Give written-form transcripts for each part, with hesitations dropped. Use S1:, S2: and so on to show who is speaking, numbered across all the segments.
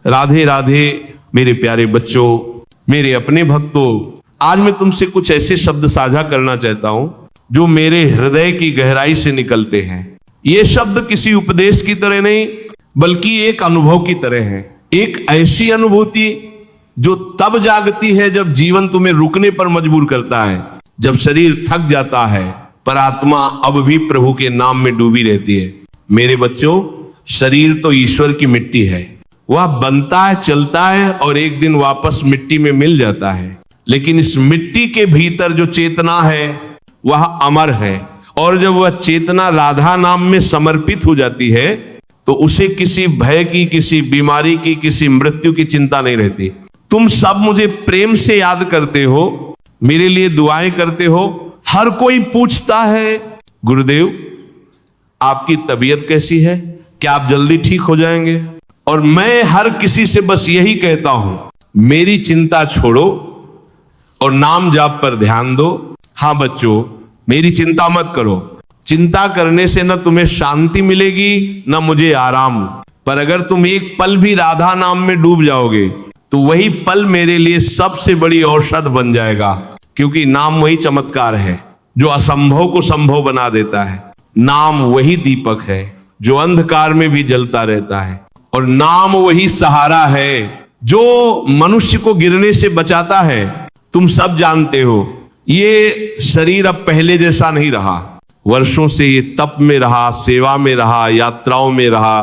S1: राधे राधे मेरे प्यारे बच्चों, मेरे अपने भक्तों, आज मैं तुमसे कुछ ऐसे शब्द साझा करना चाहता हूं जो मेरे हृदय की गहराई से निकलते हैं। ये शब्द किसी उपदेश की तरह नहीं, बल्कि एक अनुभव की तरह है। एक ऐसी अनुभूति जो तब जागती है जब जीवन तुम्हें रुकने पर मजबूर करता है, जब शरीर थक जाता है पर आत्मा अब भी प्रभु के नाम में डूबी रहती है। मेरे बच्चों, शरीर तो ईश्वर की मिट्टी है, वह बनता है, चलता है और एक दिन वापस मिट्टी में मिल जाता है। लेकिन इस मिट्टी के भीतर जो चेतना है वह अमर है, और जब वह चेतना राधा नाम में समर्पित हो जाती है तो उसे किसी भय की, किसी बीमारी की, किसी मृत्यु की चिंता नहीं रहती। तुम सब मुझे प्रेम से याद करते हो, मेरे लिए दुआएं करते हो। हर कोई पूछता है, गुरुदेव आपकी तबीयत कैसी है, क्या आप जल्दी ठीक हो जाएंगे? और मैं हर किसी से बस यही कहता हूं, मेरी चिंता छोड़ो और नाम जाप पर ध्यान दो। हाँ बच्चों, मेरी चिंता मत करो। चिंता करने से न तुम्हें शांति मिलेगी न मुझे आराम, पर अगर तुम एक पल भी राधा नाम में डूब जाओगे तो वही पल मेरे लिए सबसे बड़ी औषध बन जाएगा, क्योंकि नाम वही चमत्कार है जो असंभव को संभव बना देता है। नाम वही दीपक है जो अंधकार में भी जलता रहता है, और नाम वही सहारा है जो मनुष्य को गिरने से बचाता है। तुम सब जानते हो, ये शरीर अब पहले जैसा नहीं रहा। वर्षों से ये तप में रहा, सेवा में रहा, यात्राओं में रहा,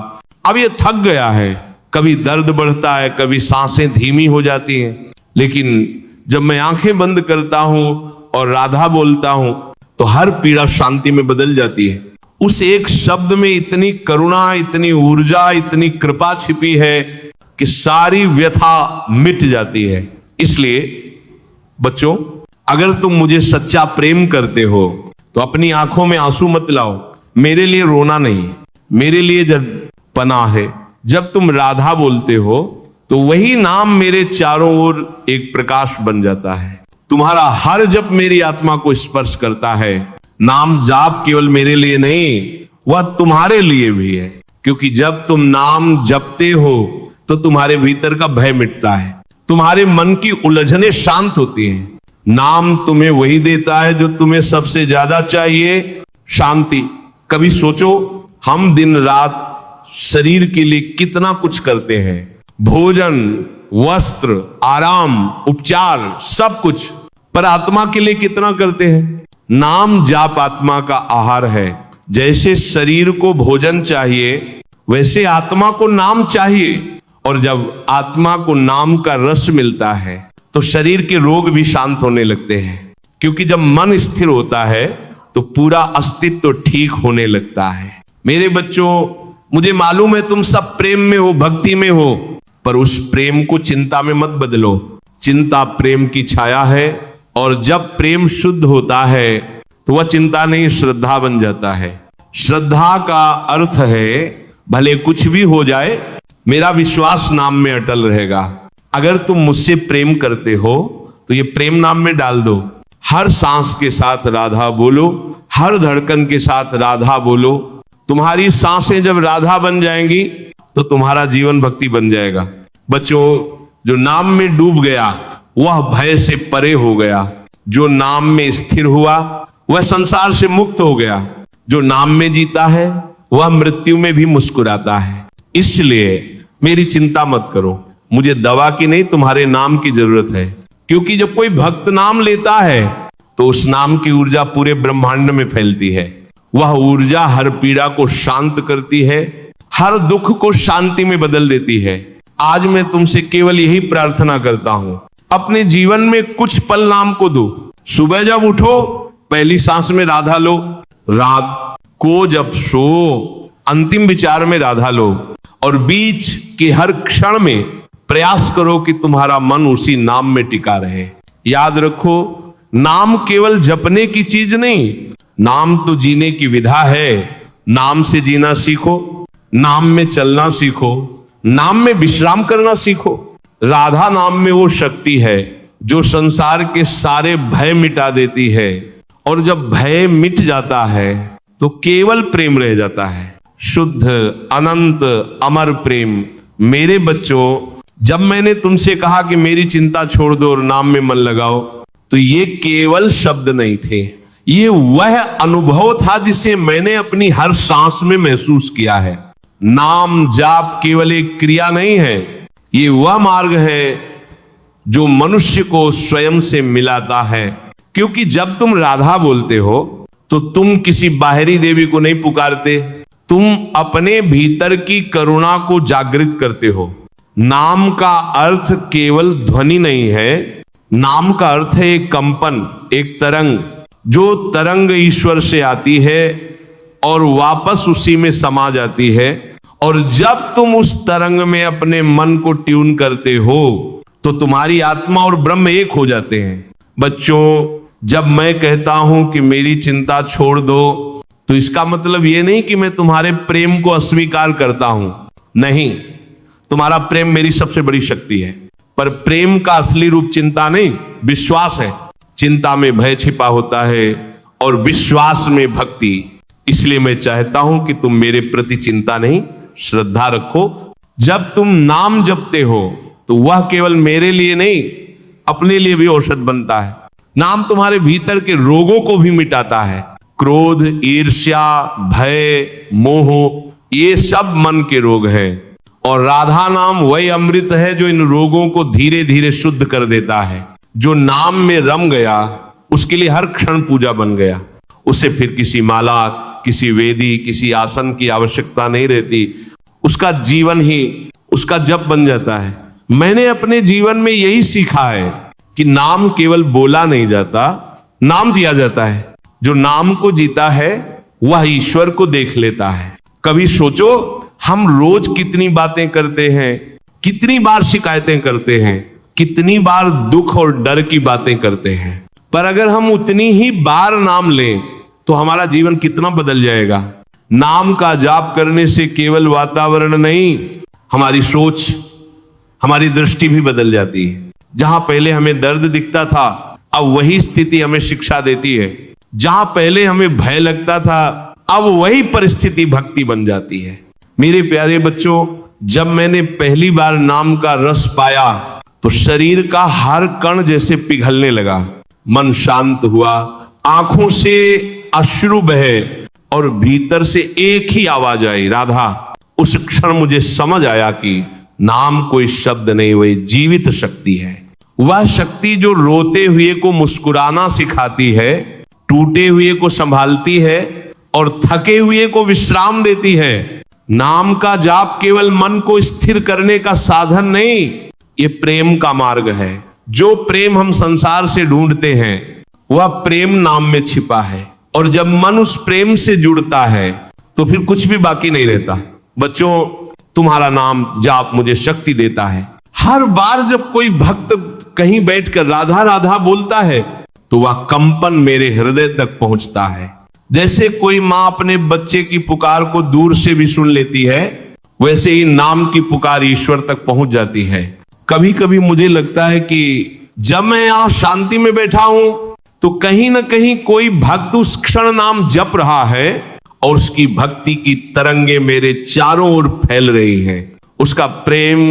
S1: अब ये थक गया है। कभी दर्द बढ़ता है, कभी सांसें धीमी हो जाती हैं, लेकिन जब मैं आंखें बंद करता हूं और राधा बोलता हूं तो हर पीड़ा शांति में बदल जाती है। उस एक शब्द में इतनी करुणा, इतनी ऊर्जा, इतनी कृपा छिपी है कि सारी व्यथा मिट जाती है। इसलिए बच्चों, अगर तुम मुझे सच्चा प्रेम करते हो तो अपनी आंखों में आंसू मत लाओ। मेरे लिए रोना नहीं, मेरे लिए जब पनाह है। जब तुम राधा बोलते हो तो वही नाम मेरे चारों ओर एक प्रकाश बन जाता है। तुम्हारा हर जप मेरी आत्मा को स्पर्श करता है। नाम जाप केवल मेरे लिए नहीं, वह तुम्हारे लिए भी है, क्योंकि जब तुम नाम जपते हो तो तुम्हारे भीतर का भय मिटता है, तुम्हारे मन की उलझनें शांत होती हैं। नाम तुम्हें वही देता है जो तुम्हें सबसे ज्यादा चाहिए, शांति। कभी सोचो, हम दिन रात शरीर के लिए कितना कुछ करते हैं, भोजन, वस्त्र, आराम, उपचार, सब कुछ, पर आत्मा के लिए कितना करते हैं? नाम जाप आत्मा का आहार है। जैसे शरीर को भोजन चाहिए वैसे आत्मा को नाम चाहिए, और जब आत्मा को नाम का रस मिलता है तो शरीर के रोग भी शांत होने लगते हैं, क्योंकि जब मन स्थिर होता है तो पूरा अस्तित्व तो ठीक होने लगता है। मेरे बच्चों, मुझे मालूम है तुम सब प्रेम में हो, भक्ति में हो, पर उस प्रेम को चिंता में मत बदलो। चिंता प्रेम की छाया है, और जब प्रेम शुद्ध होता है तो वह चिंता नहीं, श्रद्धा बन जाता है। श्रद्धा का अर्थ है भले कुछ भी हो जाए, मेरा विश्वास नाम में अटल रहेगा। अगर तुम मुझसे प्रेम करते हो तो ये प्रेम नाम में डाल दो। हर सांस के साथ राधा बोलो, हर धड़कन के साथ राधा बोलो। तुम्हारी सांसें जब राधा बन जाएंगी तो तुम्हारा जीवन भक्ति बन जाएगा। बच्चों, जो नाम में डूब गया वह भय से परे हो गया, जो नाम में स्थिर हुआ वह संसार से मुक्त हो गया, जो नाम में जीता है वह मृत्यु में भी मुस्कुराता है। इसलिए मेरी चिंता मत करो, मुझे दवा की नहीं, तुम्हारे नाम की जरूरत है। क्योंकि जब कोई भक्त नाम लेता है तो उस नाम की ऊर्जा पूरे ब्रह्मांड में फैलती है। वह ऊर्जा हर पीड़ा को शांत करती है, हर दुख को शांति में बदल देती है। आज मैं तुमसे केवल यही प्रार्थना करता हूं, अपने जीवन में कुछ पल नाम को दो। सुबह जब उठो पहली सांस में राधा लो, रात को जब सो अंतिम विचार में राधा लो, और बीच के हर क्षण में प्रयास करो कि तुम्हारा मन उसी नाम में टिका रहे। याद रखो, नाम केवल जपने की चीज नहीं, नाम तो जीने की विधा है। नाम से जीना सीखो, नाम में चलना सीखो, नाम में विश्राम करना सीखो। राधा नाम में वो शक्ति है जो संसार के सारे भय मिटा देती है, और जब भय मिट जाता है तो केवल प्रेम रह जाता है, शुद्ध, अनंत, अमर प्रेम। मेरे बच्चों, जब मैंने तुमसे कहा कि मेरी चिंता छोड़ दो और नाम में मन लगाओ, तो ये केवल शब्द नहीं थे, ये वह अनुभव था जिसे मैंने अपनी हर सांस में महसूस किया है। नाम जाप केवल एक क्रिया नहीं है, ये वह मार्ग है जो मनुष्य को स्वयं से मिलाता है। क्योंकि जब तुम राधा बोलते हो तो तुम किसी बाहरी देवी को नहीं पुकारते, तुम अपने भीतर की करुणा को जागृत करते हो। नाम का अर्थ केवल ध्वनि नहीं है, नाम का अर्थ है एक कंपन, एक तरंग, जो तरंग ईश्वर से आती है और वापस उसी में समा जाती है। और जब तुम उस तरंग में अपने मन को ट्यून करते हो तो तुम्हारी आत्मा और ब्रह्म एक हो जाते हैं। बच्चों, जब मैं कहता हूं कि मेरी चिंता छोड़ दो, तो इसका मतलब यह नहीं कि मैं तुम्हारे प्रेम को अस्वीकार करता हूं। नहीं, तुम्हारा प्रेम मेरी सबसे बड़ी शक्ति है, पर प्रेम का असली रूप चिंता नहीं, विश्वास है। चिंता में भय छिपा होता है और विश्वास में भक्ति। इसलिए मैं चाहता हूं कि तुम मेरे प्रति चिंता नहीं, श्रद्धा रखो। जब तुम नाम जपते हो तो वह केवल मेरे लिए नहीं, अपने लिए भी औषध बनता है। नाम तुम्हारे भीतर के रोगों को भी मिटाता है। क्रोध, ईर्ष्या, भय, मोह, ये सब मन के रोग हैं। और राधा नाम वही अमृत है जो इन रोगों को धीरे धीरे शुद्ध कर देता है। जो नाम में रम गया उसके लिए हर क्षण पूजा बन गया। उसे फिर किसी माला, किसी वेदी, किसी आसन की आवश्यकता नहीं रहती। उसका जीवन ही उसका जप बन जाता है। मैंने अपने जीवन में यही सीखा है कि नाम केवल बोला नहीं जाता, नाम जिया जाता है। जो नाम को जीता है वह ईश्वर को देख लेता है। कभी सोचो, हम रोज कितनी बातें करते हैं, कितनी बार शिकायतें करते हैं, कितनी बार दुख और डर की बातें करते हैं, पर अगर हम उतनी ही बार नाम लें तो हमारा जीवन कितना बदल जाएगा। नाम का जाप करने से केवल वातावरण नहीं, हमारी सोच, हमारी दृष्टि भी बदल जाती है। जहां पहले हमें दर्द दिखता था, अब वही स्थिति हमें शिक्षा देती है। जहां पहले हमें भय लगता था, अब वही परिस्थिति भक्ति बन जाती है। मेरे प्यारे बच्चों, जब मैंने पहली बार नाम का रस पाया तो शरीर का हर कण जैसे पिघलने लगा, मन शांत हुआ, आंखों से अश्रु बहे और भीतर से एक ही आवाज आई, राधा। उस क्षण मुझे समझ आया कि नाम कोई शब्द नहीं, वही जीवित शक्ति है। वह शक्ति जो रोते हुए को मुस्कुराना सिखाती है, टूटे हुए को संभालती है और थके हुए को विश्राम देती है। नाम का जाप केवल मन को स्थिर करने का साधन नहीं, ये प्रेम का मार्ग है। जो प्रेम हम संसार से ढूंढते हैं वह प्रेम नाम में छिपा है। और जब मन उस प्रेम से जुड़ता है तो फिर कुछ भी बाकी नहीं रहता। बच्चों, तुम्हारा नाम जाप मुझे शक्ति देता है। हर बार जब कोई भक्त कहीं बैठकर राधा राधा बोलता है तो वह कंपन मेरे हृदय तक पहुंचता है। जैसे कोई मां अपने बच्चे की पुकार को दूर से भी सुन लेती है, वैसे ही नाम की पुकार ईश्वर तक पहुंच जाती है। कभी कभी मुझे लगता है कि जब मैं यहां शांति में बैठा हूं तो कहीं ना कहीं कोई भक्त उस क्षण नाम जप रहा है और उसकी भक्ति की तरंगे मेरे चारों ओर फैल रही हैं। उसका प्रेम,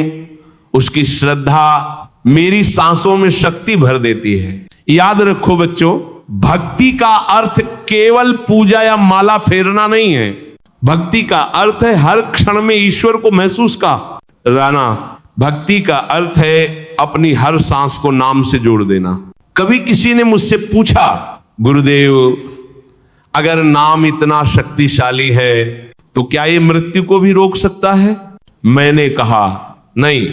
S1: उसकी श्रद्धा मेरी सांसों में शक्ति भर देती है। याद रखो बच्चों, भक्ति का अर्थ केवल पूजा या माला फेरना नहीं है। भक्ति का अर्थ है हर क्षण में ईश्वर को महसूस कराना। भक्ति का अर्थ है अपनी हर सांस को नाम से जोड़ देना। कभी किसी ने मुझसे पूछा, गुरुदेव, अगर नाम इतना शक्तिशाली है तो क्या ये मृत्यु को भी रोक सकता है? मैंने कहा, नहीं,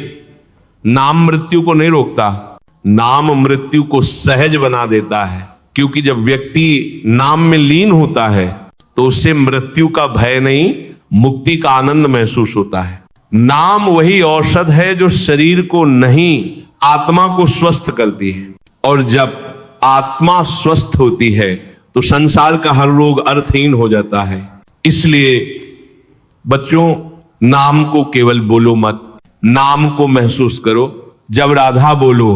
S1: नाम मृत्यु को नहीं रोकता, नाम मृत्यु को सहज बना देता है। क्योंकि जब व्यक्ति नाम में लीन होता है तो उसे मृत्यु का भय नहीं, मुक्ति का आनंद महसूस होता है। नाम वही औषध है जो शरीर को नहीं, आत्मा को स्वस्थ करती है। और जब आत्मा स्वस्थ होती है तो संसार का हर रोग अर्थहीन हो जाता है। इसलिए बच्चों, नाम को केवल बोलो मत, नाम को महसूस करो। जब राधा बोलो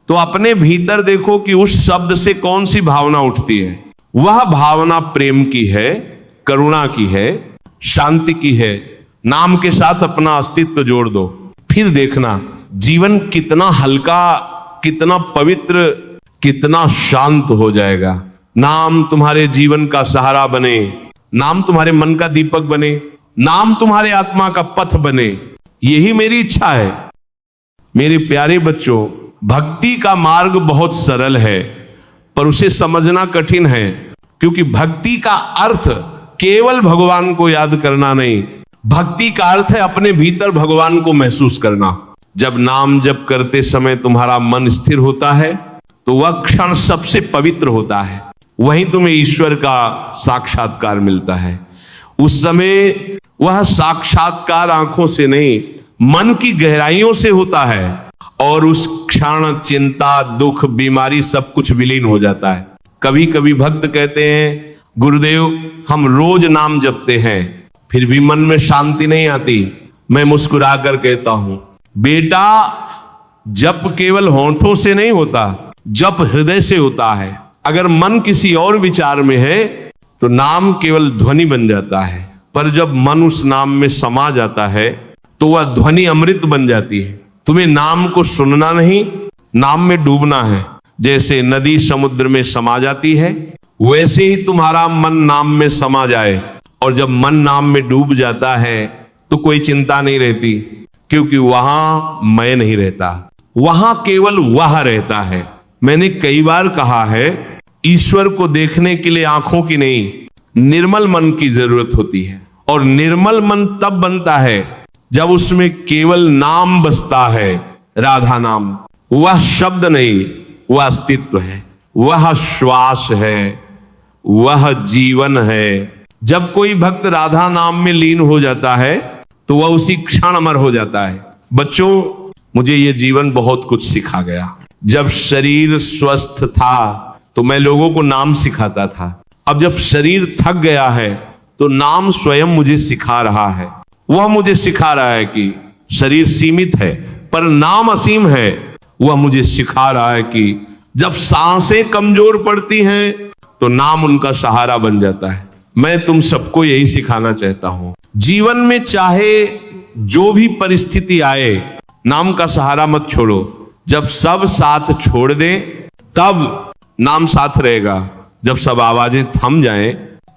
S1: तो अपने भीतर देखो कि उस शब्द से कौन सी भावना उठती है। वह भावना प्रेम की है, करुणा की है, शांति की है। नाम के साथ अपना अस्तित्व जोड़ दो, फिर देखना जीवन कितना हल्का, कितना पवित्र, कितना शांत हो जाएगा। नाम तुम्हारे जीवन का सहारा बने, नाम तुम्हारे मन का दीपक बने, नाम तुम्हारे आत्मा का पथ बने, यही मेरी इच्छा है। मेरे प्यारे बच्चों, भक्ति का मार्ग बहुत सरल है, पर उसे समझना कठिन है, क्योंकि भक्ति का अर्थ केवल भगवान को याद करना नहीं, भक्ति का अर्थ है अपने भीतर भगवान को महसूस करना। जब नाम जप करते समय तुम्हारा मन स्थिर होता है तो वह क्षण सबसे पवित्र होता है, वहीं तुम्हें ईश्वर का साक्षात्कार मिलता है। उस समय वह साक्षात्कार आंखों से नहीं, मन की गहराइयों से होता है, और उस क्षण चिंता, दुख, बीमारी सब कुछ विलीन हो जाता है। कभी कभी भक्त कहते हैं, गुरुदेव हम रोज नाम जपते हैं फिर भी मन में शांति नहीं आती। मैं मुस्कुरा कर कहता हूं, बेटा जप केवल होंठों से नहीं होता, जप हृदय से होता है। अगर मन किसी और विचार में है तो नाम केवल ध्वनि बन जाता है, पर जब मन उस नाम में समा जाता है तो वह ध्वनि अमृत बन जाती है। तुम्हें नाम को सुनना नहीं, नाम में डूबना है। जैसे नदी समुद्र में समा जाती है, वैसे ही तुम्हारा मन नाम में समा जाए, और जब मन नाम में डूब जाता है तो कोई चिंता नहीं रहती, क्योंकि वहां मैं नहीं रहता, वहां केवल वह रहता है। मैंने कई बार कहा है, ईश्वर को देखने के लिए आंखों की नहीं, निर्मल मन की जरूरत होती है, और निर्मल मन तब बनता है जब उसमें केवल नाम बसता है, राधा नाम। वह शब्द नहीं, वह अस्तित्व है, वह श्वास है, वह जीवन है। जब कोई भक्त राधा नाम में लीन हो जाता है तो वह उसी क्षण अमर हो जाता है। बच्चों, मुझे यह जीवन बहुत कुछ सिखा गया। जब शरीर स्वस्थ था तो मैं लोगों को नाम सिखाता था। अब जब शरीर थक गया है तो नाम स्वयं मुझे सिखा रहा है। वह मुझे सिखा रहा है कि शरीर सीमित है पर नाम असीम है। वह मुझे सिखा रहा है कि जब सांसें कमजोर पड़ती हैं तो नाम उनका सहारा बन जाता है। मैं तुम सबको यही सिखाना चाहता हूं, जीवन में चाहे जो भी परिस्थिति आए, नाम का सहारा मत छोड़ो। जब सब साथ छोड़ दें तब नाम साथ रहेगा, जब सब आवाजें थम जाएं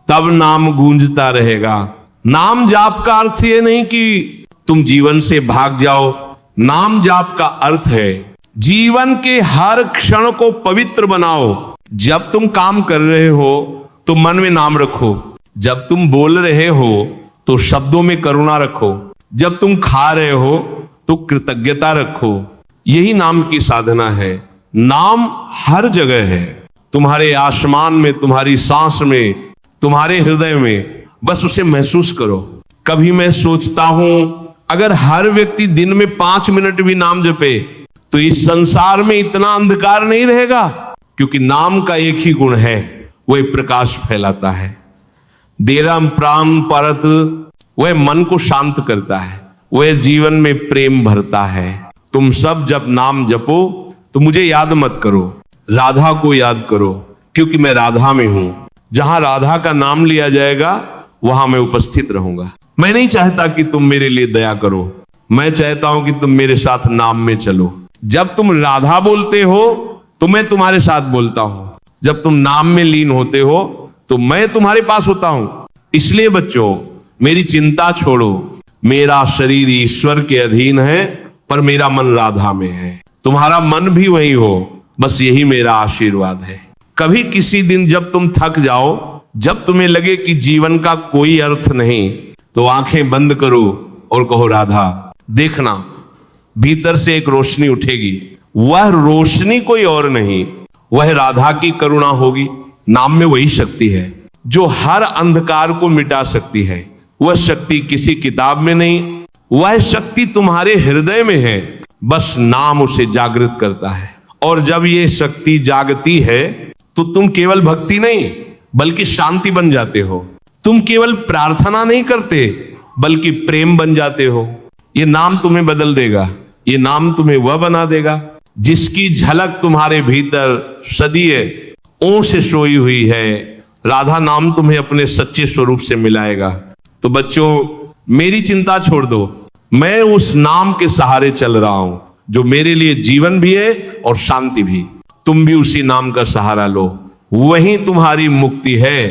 S1: तब नाम गूंजता रहेगा। नाम जाप का अर्थ ये नहीं कि तुम जीवन से भाग जाओ, नाम जाप का अर्थ है जीवन के हर क्षण को पवित्र बनाओ। जब तुम काम कर रहे हो तो मन में नाम रखो, जब तुम बोल रहे हो तो शब्दों में करुणा रखो, जब तुम खा रहे हो तो कृतज्ञता रखो। यही नाम की साधना है। नाम हर जगह है, तुम्हारे आसमान में, तुम्हारी सांस में, तुम्हारे हृदय में, बस उसे महसूस करो। कभी मैं सोचता हूं, अगर हर व्यक्ति दिन में 5 मिनट भी नाम जपे तो इस संसार में इतना अंधकार नहीं रहेगा, क्योंकि नाम का एक ही गुण है, वह प्रकाश फैलाता है। देरम प्राण परत, वह मन को शांत करता है, वह जीवन में प्रेम भरता है। तुम सब जब नाम जपो तो मुझे याद मत करो, राधा को याद करो, क्योंकि मैं राधा में हूं। जहां राधा का नाम लिया जाएगा वहां मैं उपस्थित रहूंगा। मैं नहीं चाहता कि तुम मेरे लिए दया करो, मैं चाहता हूं कि तुम मेरे साथ नाम में चलो। जब तुम राधा बोलते हो तो मैं तुम्हारे साथ बोलता हूं, जब तुम नाम में लीन होते हो तो मैं तुम्हारे पास होता हूं। इसलिए बच्चों, मेरी चिंता छोड़ो। मेरा शरीर ईश्वर के अधीन है पर मेरा मन राधा में है। तुम्हारा मन भी वही हो, बस यही मेरा आशीर्वाद है। कभी किसी दिन जब तुम थक जाओ, जब तुम्हें लगे कि जीवन का कोई अर्थ नहीं, तो आंखें बंद करो और कहो, राधा। देखना भीतर से एक रोशनी उठेगी। वह रोशनी कोई और नहीं, वह राधा की करुणा होगी। नाम में वही शक्ति है जो हर अंधकार को मिटा सकती है। वह शक्ति किसी किताब में नहीं, वह शक्ति तुम्हारे हृदय में है। बस नाम उसे जागृत करता है, और जब ये शक्ति जागती है तो तुम केवल भक्ति नहीं बल्कि शांति बन जाते हो। तुम केवल प्रार्थना नहीं करते बल्कि प्रेम बन जाते हो। ये नाम तुम्हें बदल देगा, ये नाम तुम्हें वह बना देगा जिसकी झलक तुम्हारे भीतर सदियों से सोई हुई है। राधा नाम तुम्हें अपने सच्चे स्वरूप से मिलाएगा। तो बच्चों, मेरी चिंता छोड़ दो, मैं उस नाम के सहारे चल रहा हूं। जो मेरे लिए जीवन भी है और शांति भी। तुम भी उसी नाम का सहारा लो, वही तुम्हारी मुक्ति है,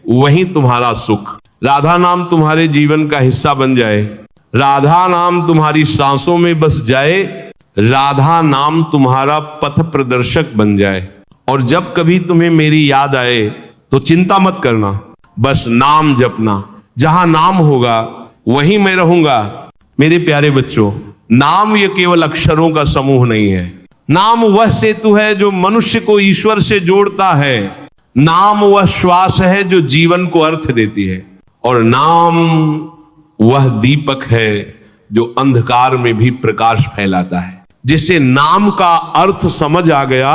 S1: वही तुम्हारा सुख। राधा नाम तुम्हारे जीवन का हिस्सा बन जाए, राधा नाम तुम्हारी सांसों में बस जाए, राधा नाम तुम्हारा पथ प्रदर्शक बन जाए। और जब कभी तुम्हें मेरी याद आए तो चिंता मत करना, बस नाम जपना। जहां नाम होगा वहीं मैं रहूंगा। मेरे प्यारे बच्चों, नाम ये केवल अक्षरों का समूह नहीं है। नाम वह सेतु है जो मनुष्य को ईश्वर से जोड़ता है। नाम वह श्वास है जो जीवन को अर्थ देती है। और नाम वह दीपक है जो अंधकार में भी प्रकाश फैलाता है। जिसे नाम का अर्थ समझ आ गया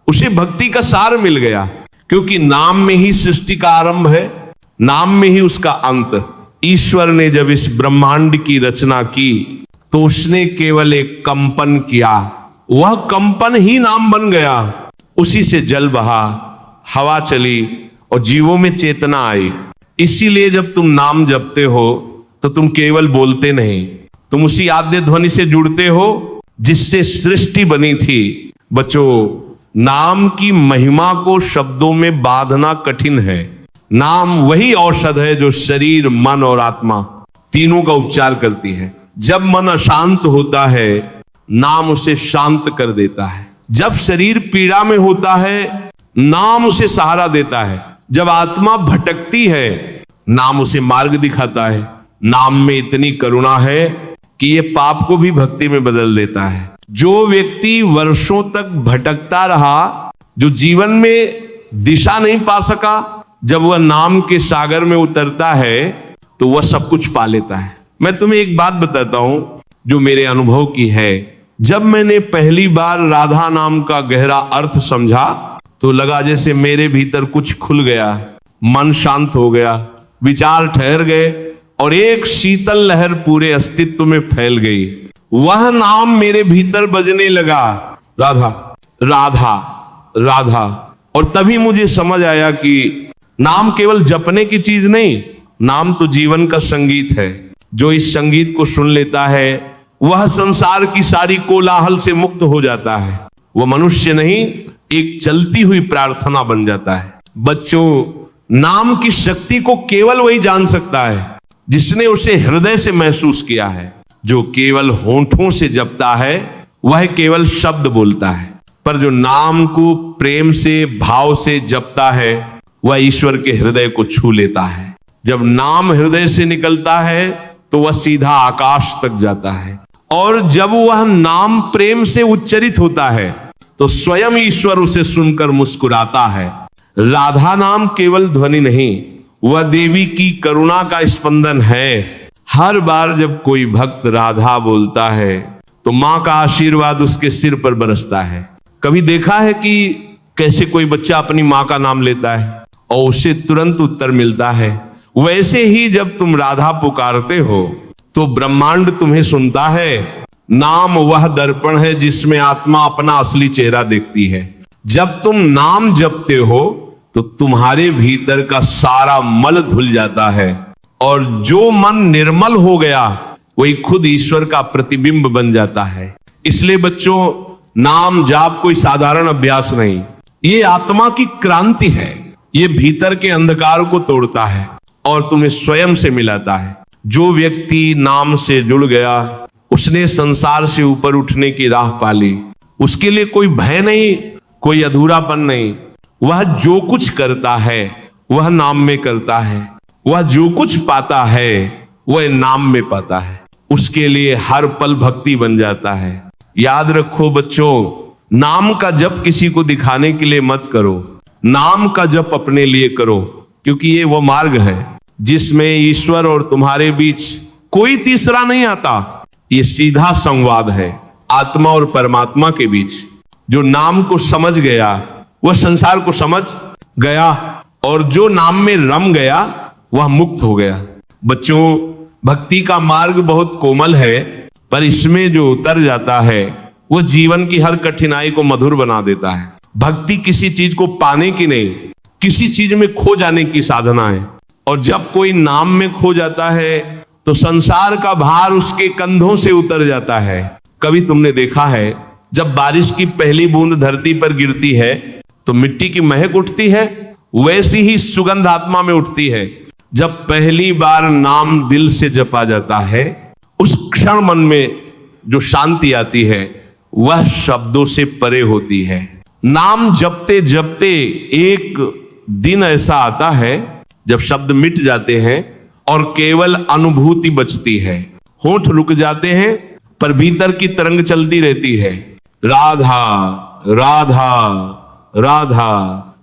S1: उसे भक्ति का सार मिल गया, क्योंकि नाम में ही सृष्टि का आरंभ है, नाम में ही उसका अंत। ईश्वर ने जब इस ब्रह्मांड की रचना की तो उसने केवल एक कंपन किया, वह कंपन ही नाम बन गया। उसी से जल बहा, हवा चली और जीवों में चेतना आई। इसीलिए जब तुम नाम जपते हो तो तुम केवल बोलते नहीं, तुम उसी आद्य ध्वनि से जुड़ते हो जिससे सृष्टि बनी थी। बच्चों, नाम की महिमा को शब्दों में बांधना कठिन है। नाम वही औषध है जो शरीर, मन और आत्मा तीनों का उपचार करती है। जब मन अशांत होता है, नाम उसे शांत कर देता है। जब शरीर पीड़ा में होता है, नाम उसे सहारा देता है। जब आत्मा भटकती है, नाम उसे मार्ग दिखाता है। नाम में इतनी करुणा है कि ये पाप को भी भक्ति में बदल देता है। जो व्यक्ति वर्षों तक भटकता रहा, जो जीवन में दिशा नहीं पा सका, जब वह नाम के सागर में उतरता है तो वह सब कुछ पा लेता है। मैं तुम्हें एक बात बताता हूं जो मेरे अनुभव की है। जब मैंने पहली बार राधा नाम का गहरा अर्थ समझा तो लगा जैसे मेरे भीतर कुछ खुल गया, मन शांत हो गया, विचार ठहर गए और एक शीतल लहर पूरे अस्तित्व में फैल गई। वह नाम मेरे भीतर बजने लगा, राधा राधा राधा। और तभी मुझे समझ आया कि नाम केवल जपने की चीज नहीं, नाम तो जीवन का संगीत है। जो इस संगीत को सुन लेता है वह संसार की सारी कोलाहल से मुक्त हो जाता है। वह मनुष्य नहीं, एक चलती हुई प्रार्थना बन जाता है। बच्चों, नाम की शक्ति को केवल वही जान सकता है जिसने उसे हृदय से महसूस किया है। जो केवल होंठों से जपता है वह केवल शब्द बोलता है, पर जो नाम को प्रेम से, भाव से जपता है वह ईश्वर के हृदय को छू लेता है। जब नाम हृदय से निकलता है तो वह सीधा आकाश तक जाता है। और जब वह नाम प्रेम से उच्चरित होता है तो स्वयं ईश्वर उसे सुनकर मुस्कुराता है। राधा नाम केवल ध्वनि नहीं, वह देवी की करुणा का स्पंदन है। हर बार जब कोई भक्त राधा बोलता है तो मां का आशीर्वाद उसके सिर पर बरसता है। कभी देखा है कि कैसे कोई बच्चा अपनी मां का नाम लेता है और उसे तुरंत उत्तर मिलता है? वैसे ही जब तुम राधा पुकारते हो तो ब्रह्मांड तुम्हें सुनता है। नाम वह दर्पण है जिसमें आत्मा अपना असली चेहरा देखती है। जब तुम नाम जपते हो तो तुम्हारे भीतर का सारा मल धुल जाता है और जो मन निर्मल हो गया वही खुद ईश्वर का प्रतिबिंब बन जाता है। इसलिए बच्चों, नाम जाप कोई साधारण अभ्यास नहीं, ये आत्मा की क्रांति है। ये भीतर के अंधकार को तोड़ता है और तुम्हें स्वयं से मिलाता है। जो व्यक्ति नाम से जुड़ गया उसने संसार से ऊपर उठने की राह पाली। उसके लिए कोई भय नहीं, कोई अधूरापन नहीं। वह जो कुछ करता है वह नाम में करता है। वह जो कुछ पाता है वह नाम में पाता है। उसके लिए हर पल भक्ति बन जाता है। याद रखो बच्चों, नाम का जप किसी को दिखाने के लिए मत करो, नाम का जप अपने लिए करो, क्योंकि ये वो मार्ग है जिसमें ईश्वर और तुम्हारे बीच कोई तीसरा नहीं आता। ये सीधा संवाद है आत्मा और परमात्मा के बीच। जो नाम को समझ गया वह संसार को समझ गया और जो नाम में रम गया वह मुक्त हो गया। बच्चों, भक्ति का मार्ग बहुत कोमल है, पर इसमें जो उतर जाता है वह जीवन की हर कठिनाई को मधुर बना देता है। भक्ति किसी चीज को पाने की नहीं, किसी चीज में खो जाने की साधना है। और जब कोई नाम में खो जाता है तो संसार का भार उसके कंधों से उतर जाता है। कभी तुमने देखा है जब बारिश की पहली बूंद धरती पर गिरती है तो मिट्टी की महक उठती है, वैसी ही सुगंध आत्मा में उठती है जब पहली बार नाम दिल से जपा जाता है। उस क्षण मन में जो शांति आती है वह शब्दों से परे होती है। नाम जपते जपते एक दिन ऐसा आता है जब शब्द मिट जाते हैं और केवल अनुभूति बचती है। होंठ रुक जाते हैं पर भीतर की तरंग चलती रहती है, राधा राधा राधा।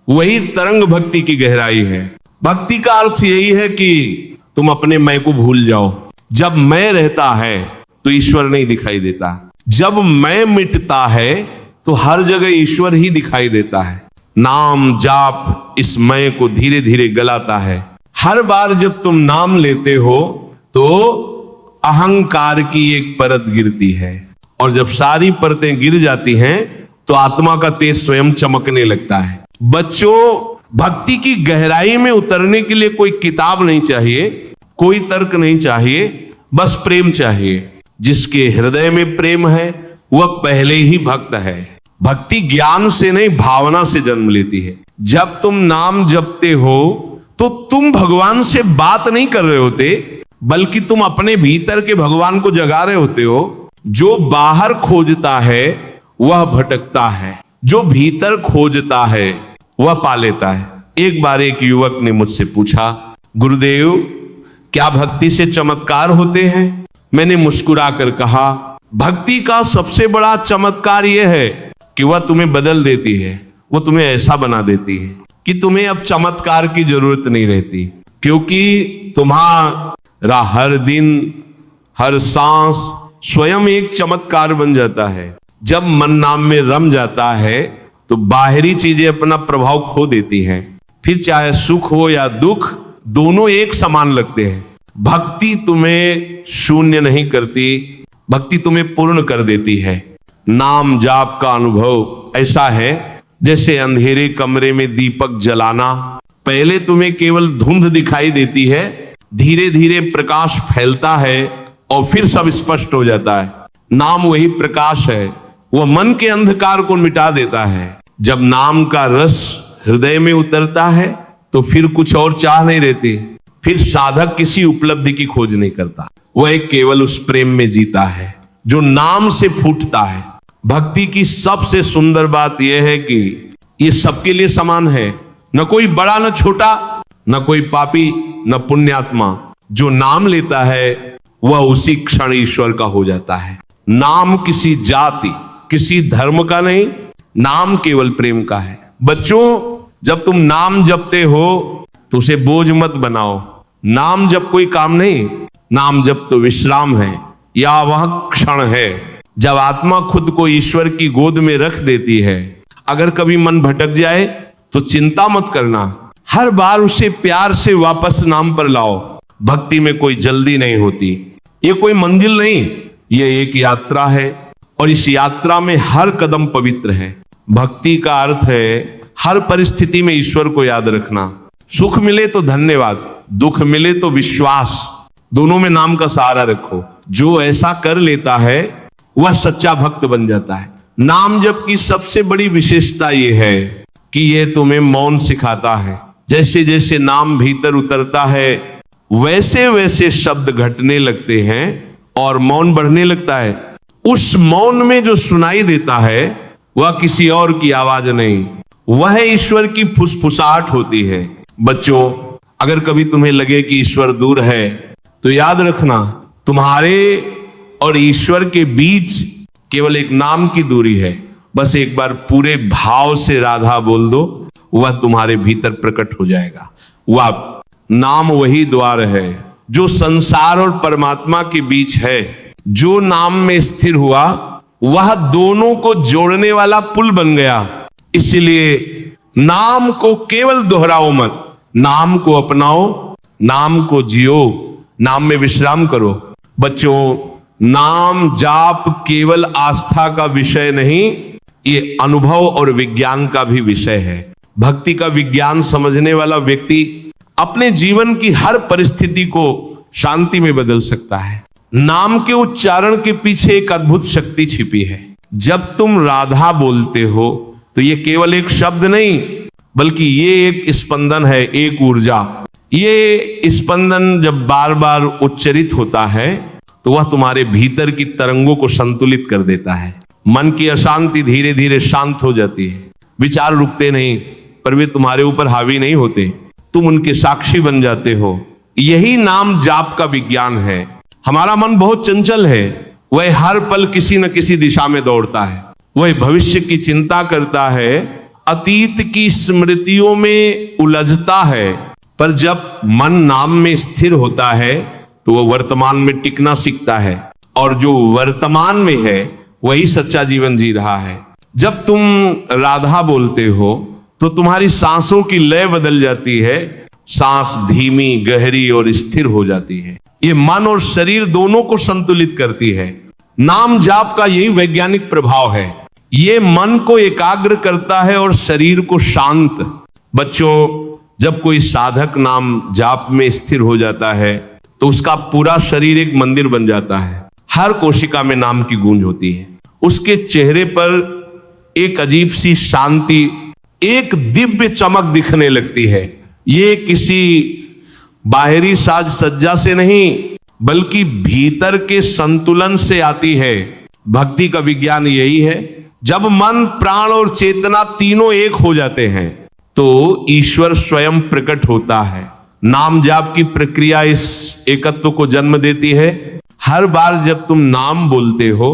S1: वही तरंग भक्ति की गहराई है। भक्ति का अर्थ यही है कि तुम अपने मैं को भूल जाओ। जब मैं रहता है तो ईश्वर नहीं दिखाई देता, जब मैं मिटता है तो हर जगह ईश्वर ही दिखाई देता है। नाम जाप इस मैं को धीरे धीरे गलाता है। हर बार जब तुम नाम लेते हो तो अहंकार की एक परत गिरती है और जब सारी परतें गिर जाती हैं तो आत्मा का तेज स्वयं चमकने लगता है। बच्चों, भक्ति की गहराई में उतरने के लिए कोई किताब नहीं चाहिए, कोई तर्क नहीं चाहिए, बस प्रेम चाहिए। जिसके हृदय में प्रेम है वह पहले ही भक्त है। भक्ति ज्ञान से नहीं भावना से जन्म लेती है। जब तुम नाम जपते हो तो तुम भगवान से बात नहीं कर रहे होते, बल्कि तुम अपने भीतर के भगवान को जगा रहे होते हो। जो बाहर खोजता है वह भटकता है, जो भीतर खोजता है वह पा लेता है। एक बार एक युवक ने मुझसे पूछा, गुरुदेव क्या भक्ति से चमत्कार होते हैं? मैंने मुस्कुरा कर कहा, भक्ति का सबसे बड़ा चमत्कार यह है कि वह तुम्हें बदल देती है, वो तुम्हें ऐसा बना देती है कि तुम्हें अब चमत्कार की जरूरत नहीं रहती, क्योंकि तुम्हारा हर दिन हर सांस स्वयं एक चमत्कार बन जाता है। जब मन नाम में रम जाता है तो बाहरी चीजें अपना प्रभाव खो देती हैं, फिर चाहे सुख हो या दुख दोनों एक समान लगते हैं। भक्ति तुम्हें शून्य नहीं करती, भक्ति तुम्हें पूर्ण कर देती है। नाम जाप का अनुभव ऐसा है जैसे अंधेरे कमरे में दीपक जलाना। पहले तुम्हें केवल धुंध दिखाई देती है, धीरे धीरे प्रकाश फैलता है और फिर सब स्पष्ट हो जाता है। नाम वही प्रकाश है, वह मन के अंधकार को मिटा देता है। जब नाम का रस हृदय में उतरता है तो फिर कुछ और चाह नहीं रहती, फिर साधक किसी उपलब्धि की खोज नहीं करता, वह केवल उस प्रेम में जीता है जो नाम से फूटता है। भक्ति की सबसे सुंदर बात यह है कि ये सबके लिए समान है, न कोई बड़ा न छोटा, न कोई पापी न पुण्यात्मा। जो नाम लेता है वह उसी क्षण ईश्वर का हो जाता है। नाम किसी जाति किसी धर्म का नहीं, नाम केवल प्रेम का है। बच्चों, जब तुम नाम जपते हो तो उसे बोझ मत बनाओ। नाम जप कोई काम नहीं, नाम जप तो विश्राम है, या वह क्षण है जब आत्मा खुद को ईश्वर की गोद में रख देती है। अगर कभी मन भटक जाए तो चिंता मत करना, हर बार उसे प्यार से वापस नाम पर लाओ। भक्ति में कोई जल्दी नहीं होती, ये कोई मंजिल नहीं, ये एक यात्रा है और इस यात्रा में हर कदम पवित्र है। भक्ति का अर्थ है हर परिस्थिति में ईश्वर को याद रखना। सुख मिले तो धन्यवाद, दुख मिले तो विश्वास, दोनों में नाम का सहारा रखो। जो ऐसा कर लेता है वह सच्चा भक्त बन जाता है। नाम जप की सबसे बड़ी विशेषता यह है कि यह तुम्हें मौन सिखाता है। जैसे जैसे नाम भीतर उतरता है वैसे वैसे शब्द घटने लगते हैं और मौन बढ़ने लगता है। उस मौन में जो सुनाई देता है वह किसी और की आवाज नहीं, वह ईश्वर की फुसफुसाहट होती है। बच्चों, अगर कभी तुम्हें लगे कि ईश्वर दूर है तो याद रखना, तुम्हारे और ईश्वर के बीच केवल एक नाम की दूरी है। बस एक बार पूरे भाव से राधा बोल दो, वह तुम्हारे भीतर प्रकट हो जाएगा। वह नाम वही द्वार है जो संसार और परमात्मा के बीच है। जो नाम में स्थिर हुआ वह दोनों को जोड़ने वाला पुल बन गया। इसलिए नाम को केवल दोहराओ मत, नाम को अपनाओ, नाम को जियो, नाम में विश्राम करो। बच्चों, नाम जाप केवल आस्था का विषय नहीं, ये अनुभव और विज्ञान का भी विषय है। भक्ति का विज्ञान समझने वाला व्यक्ति अपने जीवन की हर परिस्थिति को शांति में बदल सकता है। नाम के उच्चारण के पीछे एक अद्भुत शक्ति छिपी है। जब तुम राधा बोलते हो तो ये केवल एक शब्द नहीं, बल्कि ये एक स्पंदन है, एक ऊर्जा। ये स्पंदन जब बार बार उच्चरित होता है तो वह तुम्हारे भीतर की तरंगों को संतुलित कर देता है। मन की अशांति धीरे धीरे शांत हो जाती है। विचार रुकते नहीं, पर वे तुम्हारे ऊपर हावी नहीं होते, तुम उनके साक्षी बन जाते हो। यही नाम जाप का विज्ञान है। हमारा मन बहुत चंचल है, वह हर पल किसी न किसी दिशा में दौड़ता है। वह भविष्य की चिंता करता है, अतीत की स्मृतियों में उलझता है। पर जब मन नाम में स्थिर होता है तो वह वर्तमान में टिकना सीखता है, और जो वर्तमान में है वही सच्चा जीवन जी रहा है। जब तुम राधा बोलते हो तो तुम्हारी सांसों की लय बदल जाती है। सांस धीमी, गहरी और स्थिर हो जाती है। ये मन और शरीर दोनों को संतुलित करती है। नाम जाप का यही वैज्ञानिक प्रभाव है। ये मन को एकाग्र करता है और शरीर को शांत। बच्चों, जब कोई साधक नाम जाप में स्थिर हो जाता है तो उसका पूरा शरीर एक मंदिर बन जाता है। हर कोशिका में नाम की गूंज होती है। उसके चेहरे पर एक अजीब सी शांति, एक दिव्य चमक दिखने लगती है। ये किसी बाहरी साज सज्जा से नहीं, बल्कि भीतर के संतुलन से आती है। भक्ति का विज्ञान यही है। जब मन, प्राण और चेतना तीनों एक हो जाते हैं तो ईश्वर स्वयं प्रकट होता है। नाम जाप की प्रक्रिया इस एकत्व को जन्म देती है। हर बार जब तुम नाम बोलते हो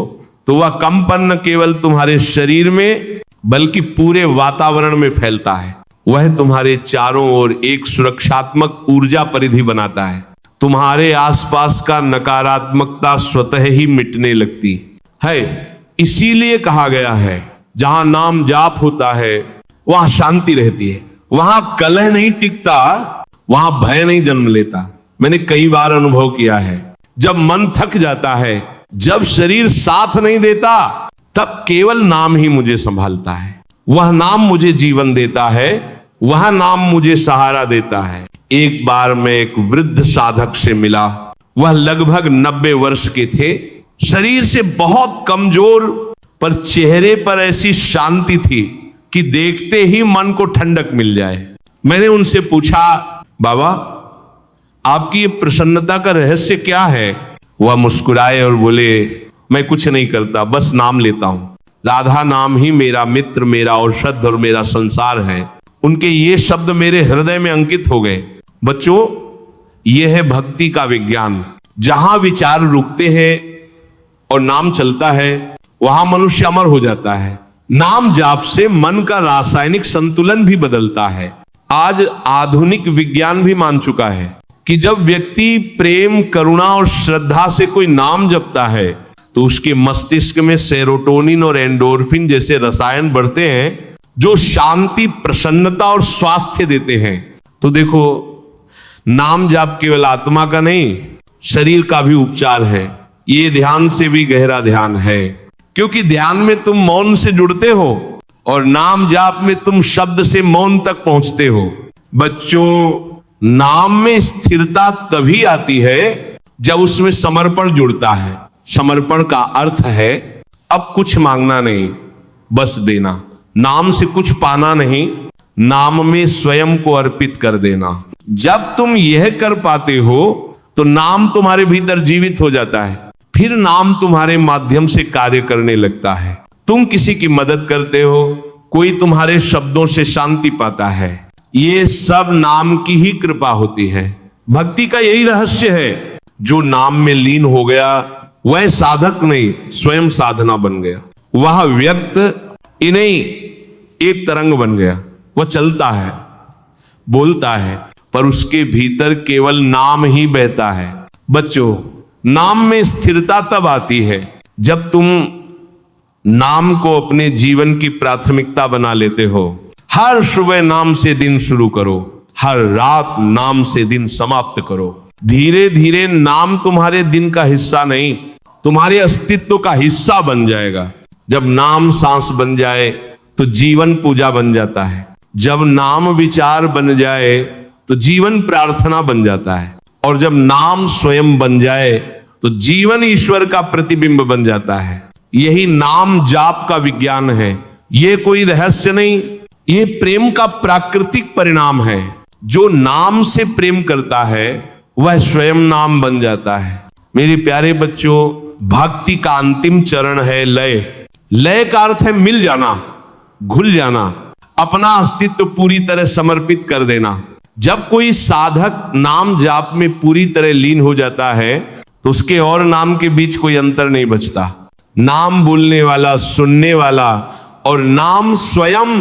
S1: तो वह कंपन न केवल तुम्हारे शरीर में बल्कि पूरे वातावरण में फैलता है। वह तुम्हारे चारों ओर एक सुरक्षात्मक ऊर्जा परिधि बनाता है। तुम्हारे आसपास का नकारात्मकता स्वतः ही मिटने लगती है। इसीलिए कहा गया है, जहां नाम जाप होता है वहां शांति रहती है, वहां कलह नहीं टिकता, वहां भय नहीं जन्म लेता। मैंने कई बार अनुभव किया है, जब मन थक जाता है, जब शरीर साथ नहीं देता, तब केवल नाम ही मुझे संभालता है। वह नाम मुझे जीवन देता है, वह नाम मुझे सहारा देता है। एक बार मैं एक वृद्ध साधक से मिला। वह लगभग 90 वर्ष के थे, शरीर से बहुत कमजोर, पर चेहरे पर ऐसी शांति थी कि देखते ही मन को ठंडक मिल जाए। मैंने उनसे पूछा, बाबा आपकी ये प्रसन्नता का रहस्य क्या है? वह मुस्कुराए और बोले, मैं कुछ नहीं करता, बस नाम लेता हूं। राधा नाम ही मेरा मित्र, मेरा औषध और मेरा संसार है। उनके ये शब्द मेरे हृदय में अंकित हो गए। बच्चों, यह है भक्ति का विज्ञान। जहां विचार रुकते हैं और नाम चलता है, वहां मनुष्य अमर हो जाता है। नाम जाप से मन का रासायनिक संतुलन भी बदलता है। आज आधुनिक विज्ञान भी मान चुका है कि जब व्यक्ति प्रेम, करुणा और श्रद्धा से कोई नाम जपता है तो उसके मस्तिष्क में सेरोटोनिन और एंडोर्फिन जैसे रसायन बढ़ते हैं, जो शांति, प्रसन्नता और स्वास्थ्य देते हैं। तो देखो, नाम जाप केवल आत्मा का नहीं, शरीर का भी उपचार है। ये ध्यान से भी गहरा ध्यान है, क्योंकि ध्यान में तुम मौन से जुड़ते हो और नाम जाप में तुम शब्द से मौन तक पहुंचते हो। बच्चों, नाम में स्थिरता तभी आती है जब उसमें समर्पण जुड़ता है। समर्पण का अर्थ है अब कुछ मांगना नहीं, बस देना। नाम से कुछ पाना नहीं, नाम में स्वयं को अर्पित कर देना। जब तुम यह कर पाते हो तो नाम तुम्हारे भीतर जीवित हो जाता है। फिर नाम तुम्हारे माध्यम से कार्य करने लगता है। तुम किसी की मदद करते हो, कोई तुम्हारे शब्दों से शांति पाता है। ये सब नाम की ही कृपा होती है। भक्ति का यही रहस्य है। जो नाम में लीन हो गया वह साधक नहीं, स्वयं साधना बन गया। वह व्यक्त ही नहीं, एक तरंग बन गया। वह चलता है, बोलता है, पर उसके भीतर केवल नाम ही बहता है। बच्चों, नाम में स्थिरता तब आती है जब तुम नाम को अपने जीवन की प्राथमिकता बना लेते हो। हर सुबह नाम से दिन शुरू करो, हर रात नाम से दिन समाप्त करो। धीरे धीरे नाम तुम्हारे दिन का हिस्सा नहीं, तुम्हारे अस्तित्व का हिस्सा बन जाएगा। जब नाम सांस बन जाए तो जीवन पूजा बन जाता है। जब नाम विचार बन जाए तो जीवन प्रार्थना बन जाता है। और जब नाम स्वयं बन जाए तो जीवन ईश्वर का प्रतिबिंब बन जाता है। यही नाम जाप का विज्ञान है। ये कोई रहस्य नहीं, ये प्रेम का प्राकृतिक परिणाम है। जो नाम से प्रेम करता है वह स्वयं नाम बन जाता है। मेरे प्यारे बच्चों, भक्ति का अंतिम चरण है लय। लय का अर्थ है मिल जाना, घुल जाना, अपना अस्तित्व पूरी तरह समर्पित कर देना। जब कोई साधक नाम जाप में पूरी तरह लीन हो जाता है तो उसके और नाम के बीच कोई अंतर नहीं बचता। नाम बोलने वाला, सुनने वाला और नाम स्वयं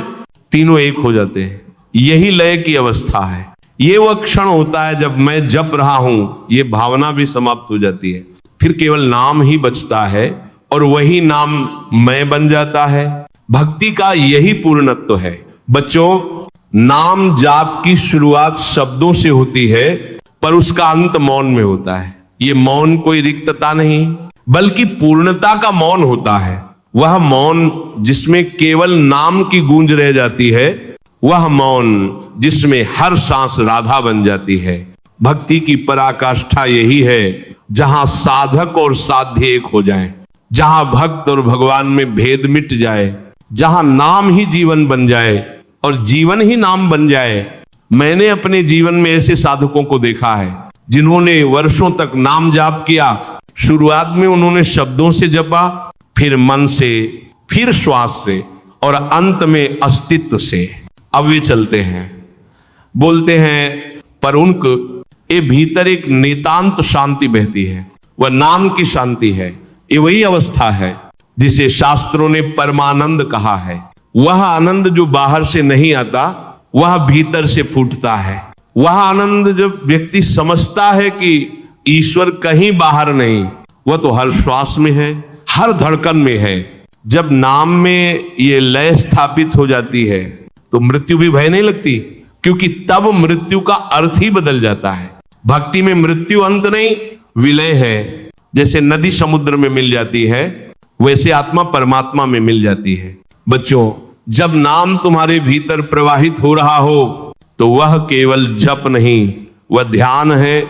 S1: तीनों एक हो जाते हैं। यही लय की अवस्था है। ये वह क्षण होता है जब मैं जप रहा हूं, ये भावना भी समाप्त हो जाती है। फिर केवल नाम ही बचता है और वही नाम मैं बन जाता है। भक्ति का यही पूर्णत्व है। बच्चों, नाम जाप की शुरुआत शब्दों से होती है पर उसका अंत मौन में होता है। ये मौन कोई रिक्तता नहीं बल्कि पूर्णता का मौन होता है। वह मौन जिसमें केवल नाम की गूंज रह जाती है, वह मौन जिसमें हर सांस राधा बन जाती है। भक्ति की पराकाष्ठा यही है जहां साधक और साध्य एक हो जाएं, जहां भक्त और भगवान में भेद मिट जाए, जहां नाम ही जीवन बन जाए और जीवन ही नाम बन जाए। मैंने अपने जीवन में ऐसे साधकों को देखा है जिन्होंने वर्षों तक नाम जाप किया। शुरुआत में उन्होंने शब्दों से जपा, फिर मन से, फिर श्वास से और अंत में अस्तित्व से। अब वे चलते हैं, बोलते हैं, पर उनके भीतर एक नितांत शांति बहती है। वह नाम की शांति है। ये वही अवस्था है जिसे शास्त्रों ने परमानंद कहा है। वह आनंद जो बाहर से नहीं आता, वह भीतर से फूटता है। वह आनंद जब व्यक्ति समझता है कि ईश्वर कहीं बाहर नहीं, वह तो हर श्वास में है, हर धड़कन में है। जब नाम में ये लय स्थापित हो जाती है तो मृत्यु भी भय नहीं लगती, क्योंकि तब मृत्यु का अर्थ ही बदल जाता है। भक्ति में मृत्यु अंत नहीं, विलय है। जैसे नदी समुद्र में मिल जाती है, वैसे आत्मा परमात्मा में मिल जाती है। बच्चों, जब नाम तुम्हारे भीतर प्रवाहित हो रहा हो तो वह केवल जप नहीं, वह ध्यान है,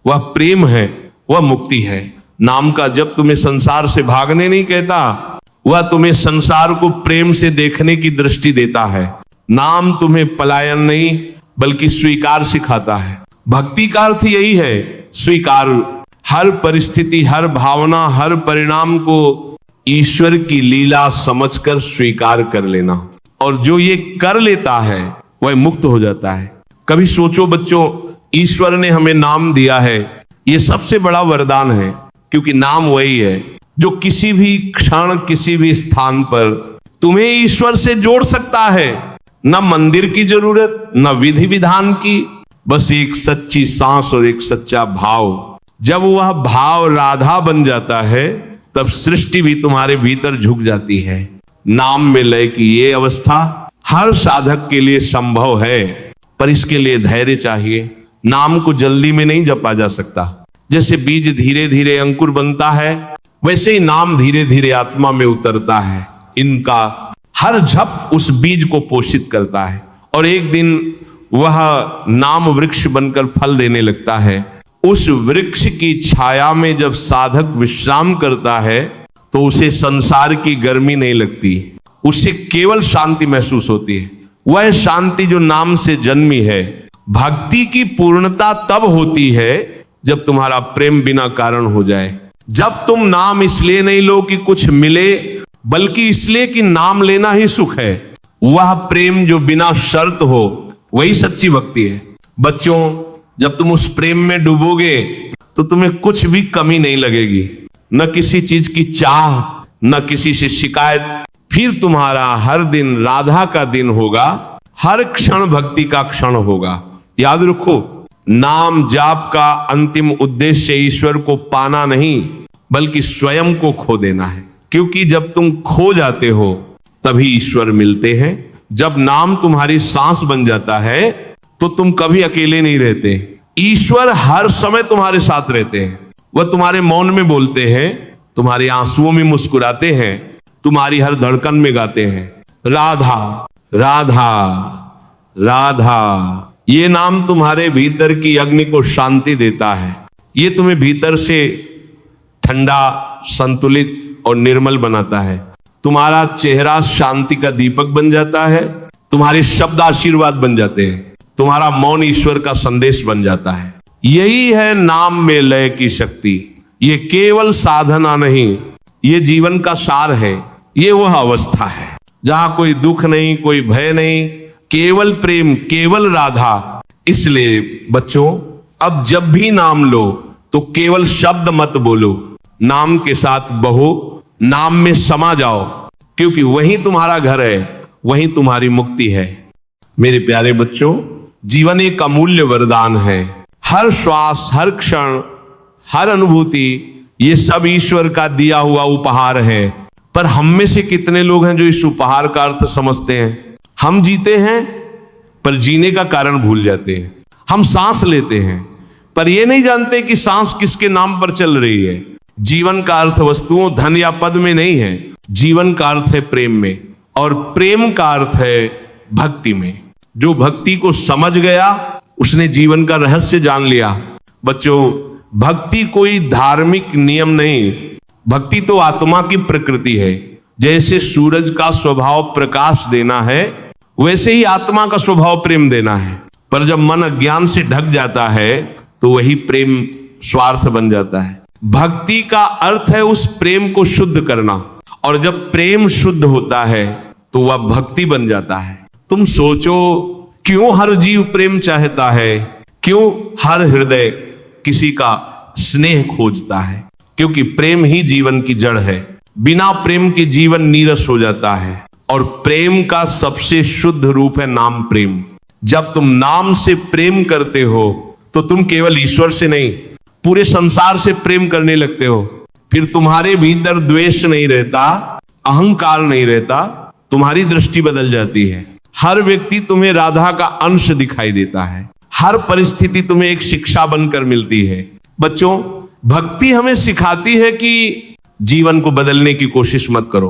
S1: वह प्रेम है, वह मुक्ति है। नाम का जप तुम्हें संसार से भागने नहीं कहता, वह तुम्हें संसार को प्रेम से देखने की दृष्टि देता है। नाम तुम्हें पलायन नहीं बल्कि स्वीकार सिखाता है। भक्ति का अर्थ यही है, स्वीकार। हर परिस्थिति, हर भावना, हर परिणाम को ईश्वर की लीला समझकर स्वीकार कर लेना। और जो ये कर लेता है वह मुक्त हो जाता है। कभी सोचो बच्चों, ईश्वर ने हमें नाम दिया है, ये सबसे बड़ा वरदान है, क्योंकि नाम वही है जो किसी भी क्षण, किसी भी स्थान पर तुम्हें ईश्वर से जोड़ सकता है। न मंदिर की जरूरत, न विधि विधान की, बस एक सच्ची सांस और एक सच्चा भाव। जब वह भाव राधा बन जाता है तब सृष्टि भी तुम्हारे भीतर झुक जाती है। नाम में लय की ये अवस्था हर साधक के लिए संभव है, पर इसके लिए धैर्य चाहिए। नाम को जल्दी में नहीं जपा जा सकता। जैसे बीज धीरे धीरे अंकुर बनता है, वैसे ही नाम धीरे धीरे आत्मा में उतरता है। इनका हर झप उस बीज को पोषित करता है और एक दिन वह नाम वृक्ष बनकर फल देने लगता है। उस वृक्ष की छाया में जब साधक विश्राम करता है तो उसे संसार की गर्मी नहीं लगती, उसे केवल शांति महसूस होती है। वह शांति जो नाम से जन्मी है। भक्ति की पूर्णता तब होती है जब तुम्हारा प्रेम बिना कारण हो जाए। जब तुम नाम इसलिए नहीं लो कि कुछ मिले, बल्कि इसलिए कि नाम लेना ही सुख है। वह प्रेम जो बिना शर्त हो, वही सच्ची भक्ति है। बच्चों, जब तुम उस प्रेम में डूबोगे तो तुम्हें कुछ भी कमी नहीं लगेगी, न किसी चीज की चाह, न किसी से शिकायत। फिर तुम्हारा हर दिन राधा का दिन होगा, हर क्षण भक्ति का क्षण होगा। याद रखो, नाम जाप का अंतिम उद्देश्य ईश्वर को पाना नहीं बल्कि स्वयं को खो देना है, क्योंकि जब तुम खो जाते हो तभी ईश्वर मिलते हैं। जब नाम तुम्हारी सांस बन जाता है तो तुम कभी अकेले नहीं रहते। ईश्वर हर समय तुम्हारे साथ रहते हैं। वह तुम्हारे मौन में बोलते हैं, तुम्हारे आंसुओं में मुस्कुराते हैं, तुम्हारी हर धड़कन में गाते हैं, राधा राधा राधा। ये नाम तुम्हारे भीतर की अग्नि को शांति देता है। ये तुम्हें भीतर से ठंडा, संतुलित और निर्मल बनाता है। तुम्हारा चेहरा शांति का दीपक बन जाता है, तुम्हारे शब्द आशीर्वाद बन जाते हैं, तुम्हारा मौन ईश्वर का संदेश बन जाता है। यही है नाम में लय की शक्ति। ये केवल साधना नहीं, ये जीवन का सार है। ये वह अवस्था है जहां कोई दुख नहीं, कोई भय नहीं, केवल प्रेम, केवल राधा। इसलिए बच्चों, अब जब भी नाम लो तो केवल शब्द मत बोलो, नाम के साथ बहो, नाम में समा जाओ, क्योंकि वही तुम्हारा घर है, वही तुम्हारी मुक्ति है। मेरे प्यारे बच्चों, जीवन एक अमूल्य वरदान है। हर श्वास, हर क्षण, हर अनुभूति, ये सब ईश्वर का दिया हुआ उपहार है। पर हम में से कितने लोग हैं जो इस उपहार का अर्थ समझते हैं? हम जीते हैं पर जीने का कारण भूल जाते हैं। हम सांस लेते हैं पर यह नहीं जानते कि सांस किसके नाम पर चल रही है। जीवन का अर्थ वस्तुओं, धन या पद में नहीं है। जीवन का अर्थ है प्रेम में, और प्रेम का अर्थ है भक्ति में। जो भक्ति को समझ गया उसने जीवन का रहस्य जान लिया। बच्चों, भक्ति कोई धार्मिक नियम नहीं, भक्ति तो आत्मा की प्रकृति है। जैसे सूरज का स्वभाव प्रकाश देना है, वैसे ही आत्मा का स्वभाव प्रेम देना है। पर जब मन अज्ञान से ढक जाता है तो वही प्रेम स्वार्थ बन जाता है। भक्ति का अर्थ है उस प्रेम को शुद्ध करना, और जब प्रेम शुद्ध होता है तो वह भक्ति बन जाता है। तुम सोचो, क्यों हर जीव प्रेम चाहता है? क्यों हर हृदय किसी का स्नेह खोजता है? क्योंकि प्रेम ही जीवन की जड़ है। बिना प्रेम के जीवन नीरस हो जाता है, और प्रेम का सबसे शुद्ध रूप है नाम प्रेम। जब तुम नाम से प्रेम करते हो तो तुम केवल ईश्वर से नहीं, पूरे संसार से प्रेम करने लगते हो। फिर तुम्हारे भीतर द्वेष नहीं रहता, अहंकार नहीं रहता, तुम्हारी दृष्टि बदल जाती है। हर व्यक्ति तुम्हें राधा का अंश दिखाई देता है। हर परिस्थिति तुम्हें एक शिक्षा बनकर मिलती है। बच्चों, भक्ति हमें सिखाती है कि जीवन को बदलने की कोशिश मत करो,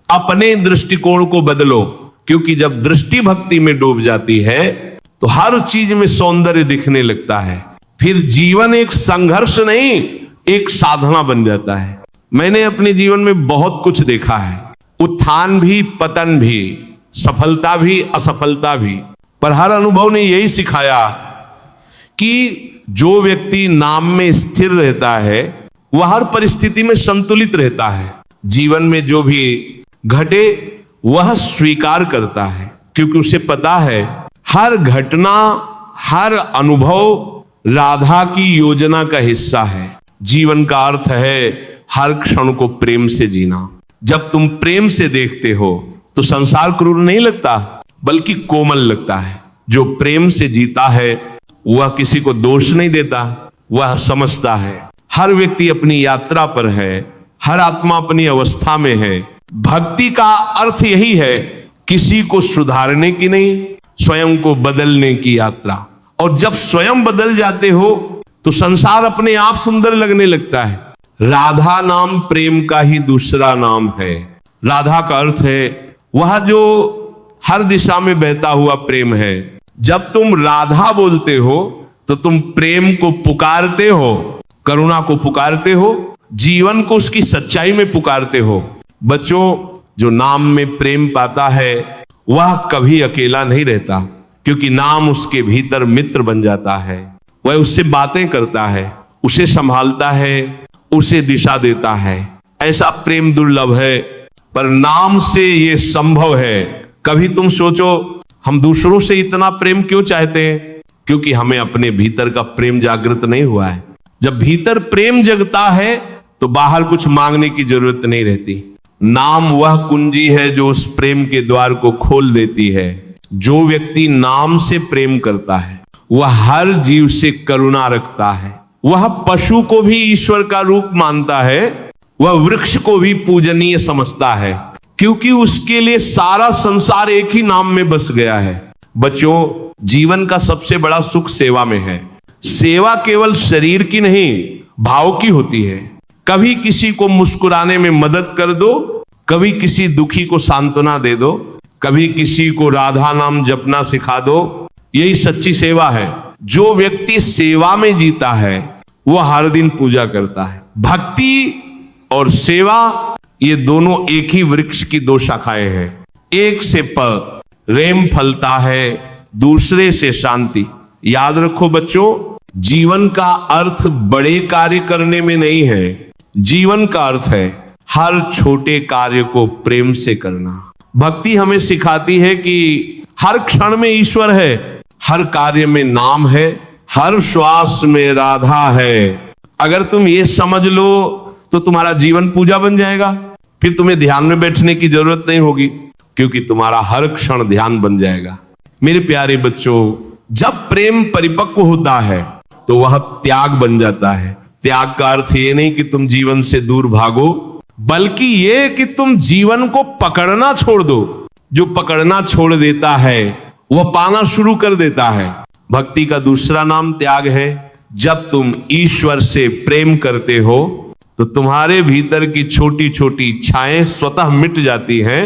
S1: अपने दृष्टिकोण को बदलो, क्योंकि जब दृष्टि भक्ति में डूब जाती है तो हर चीज में सौंदर्य दिखने लगता है। फिर जीवन एक संघर्ष नहीं, एक साधना बन जाता है। मैंने अपने जीवन में बहुत कुछ देखा है, उत्थान भी, पतन भी, सफलता भी, असफलता भी। पर हर अनुभव ने यही सिखाया कि जो व्यक्ति नाम में स्थिर रहता है वह हर परिस्थिति में संतुलित रहता है। जीवन में जो भी घटे वह स्वीकार करता है, क्योंकि उसे पता है हर घटना, हर अनुभव राधा की योजना का हिस्सा है। जीवन का अर्थ है हर क्षण को प्रेम से जीना। जब तुम प्रेम से देखते हो तो संसार क्रूर नहीं लगता, बल्कि कोमल लगता है। जो प्रेम से जीता है वह किसी को दोष नहीं देता, वह समझता है हर व्यक्ति अपनी यात्रा पर है, हर आत्मा अपनी अवस्था में है। भक्ति का अर्थ यही है, किसी को सुधारने की नहीं, स्वयं को बदलने की यात्रा। और जब स्वयं बदल जाते हो तो संसार अपने आप सुंदर लगने लगता है। राधा नाम प्रेम का ही दूसरा नाम है। राधा का अर्थ है वह जो हर दिशा में बहता हुआ प्रेम है। जब तुम राधा बोलते हो तो तुम प्रेम को पुकारते हो, करुणा को पुकारते हो, जीवन को उसकी सच्चाई में पुकारते हो। बच्चों, जो नाम में प्रेम पाता है वह कभी अकेला नहीं रहता, क्योंकि नाम उसके भीतर मित्र बन जाता है। वह उससे बातें करता है, उसे संभालता है, उसे दिशा देता है। ऐसा प्रेम दुर्लभ है, पर नाम से यह संभव है। कभी तुम सोचो, हम दूसरों से इतना प्रेम क्यों चाहते हैं? क्योंकि हमें अपने भीतर का प्रेम जागृत नहीं हुआ है। जब भीतर प्रेम जगता है तो बाहर कुछ मांगने की जरूरत नहीं रहती। नाम वह कुंजी है जो उस प्रेम के द्वार को खोल देती है। जो व्यक्ति नाम से प्रेम करता है वह हर जीव से करुणा रखता है। वह पशु को भी ईश्वर का रूप मानता है, वह वृक्ष को भी पूजनीय समझता है, क्योंकि उसके लिए सारा संसार एक ही नाम में बस गया है। बच्चों, जीवन का सबसे बड़ा सुख सेवा में है। सेवा केवल शरीर की नहीं, भाव की होती है। कभी किसी को मुस्कुराने में मदद कर दो, कभी किसी दुखी को सांत्वना दे दो, कभी किसी को राधा नाम जपना सिखा दो। यही सच्ची सेवा है। जो व्यक्ति सेवा में जीता है वह हर दिन पूजा करता है। भक्ति और सेवा, ये दोनों एक ही वृक्ष की दो शाखाएं हैं। एक से प्रेम फलता है, दूसरे से शांति। याद रखो बच्चों, जीवन का अर्थ बड़े कार्य करने में नहीं है। जीवन का अर्थ है हर छोटे कार्य को प्रेम से करना। भक्ति हमें सिखाती है कि हर क्षण में ईश्वर है, हर कार्य में नाम है, हर श्वास में राधा है। अगर तुम ये समझ लो तो तुम्हारा जीवन पूजा बन जाएगा। फिर तुम्हें ध्यान में बैठने की जरूरत नहीं होगी, क्योंकि तुम्हारा हर क्षण ध्यान बन जाएगा। मेरे प्यारे बच्चों, जब प्रेम परिपक्व होता है तो वह त्याग बन जाता है। त्याग का अर्थ ये नहीं कि तुम जीवन से दूर भागो, बल्कि ये कि तुम जीवन को पकड़ना छोड़ दो। जो पकड़ना छोड़ देता है वह पाना शुरू कर देता है। भक्ति का दूसरा नाम त्याग है। जब तुम ईश्वर से प्रेम करते हो तो तुम्हारे भीतर की छोटी छोटी इच्छाएं स्वतः मिट जाती हैं।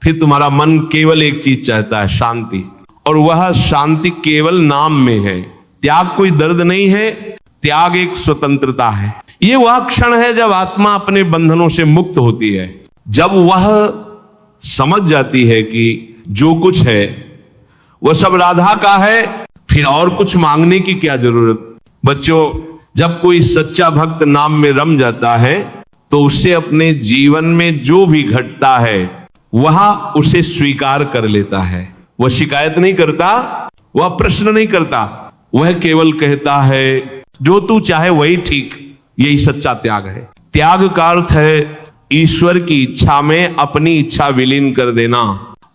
S1: फिर तुम्हारा मन केवल एक चीज चाहता है, शांति, और वह शांति केवल नाम में है। त्याग कोई दर्द नहीं है, त्याग एक स्वतंत्रता है। ये वह क्षण है जब आत्मा अपने बंधनों से मुक्त होती है, जब वह समझ जाती है कि जो कुछ है वह सब राधा का है, फिर और कुछ मांगने की क्या जरूरत। बच्चों, जब कोई सच्चा भक्त नाम में रम जाता है तो उसे अपने जीवन में जो भी घटता है वह उसे स्वीकार कर लेता है। वह शिकायत नहीं करता, वह प्रश्न नहीं करता, वह केवल कहता है जो तू चाहे वही ठीक। यही सच्चा त्याग है। त्याग का अर्थ है ईश्वर की इच्छा में अपनी इच्छा विलीन कर देना।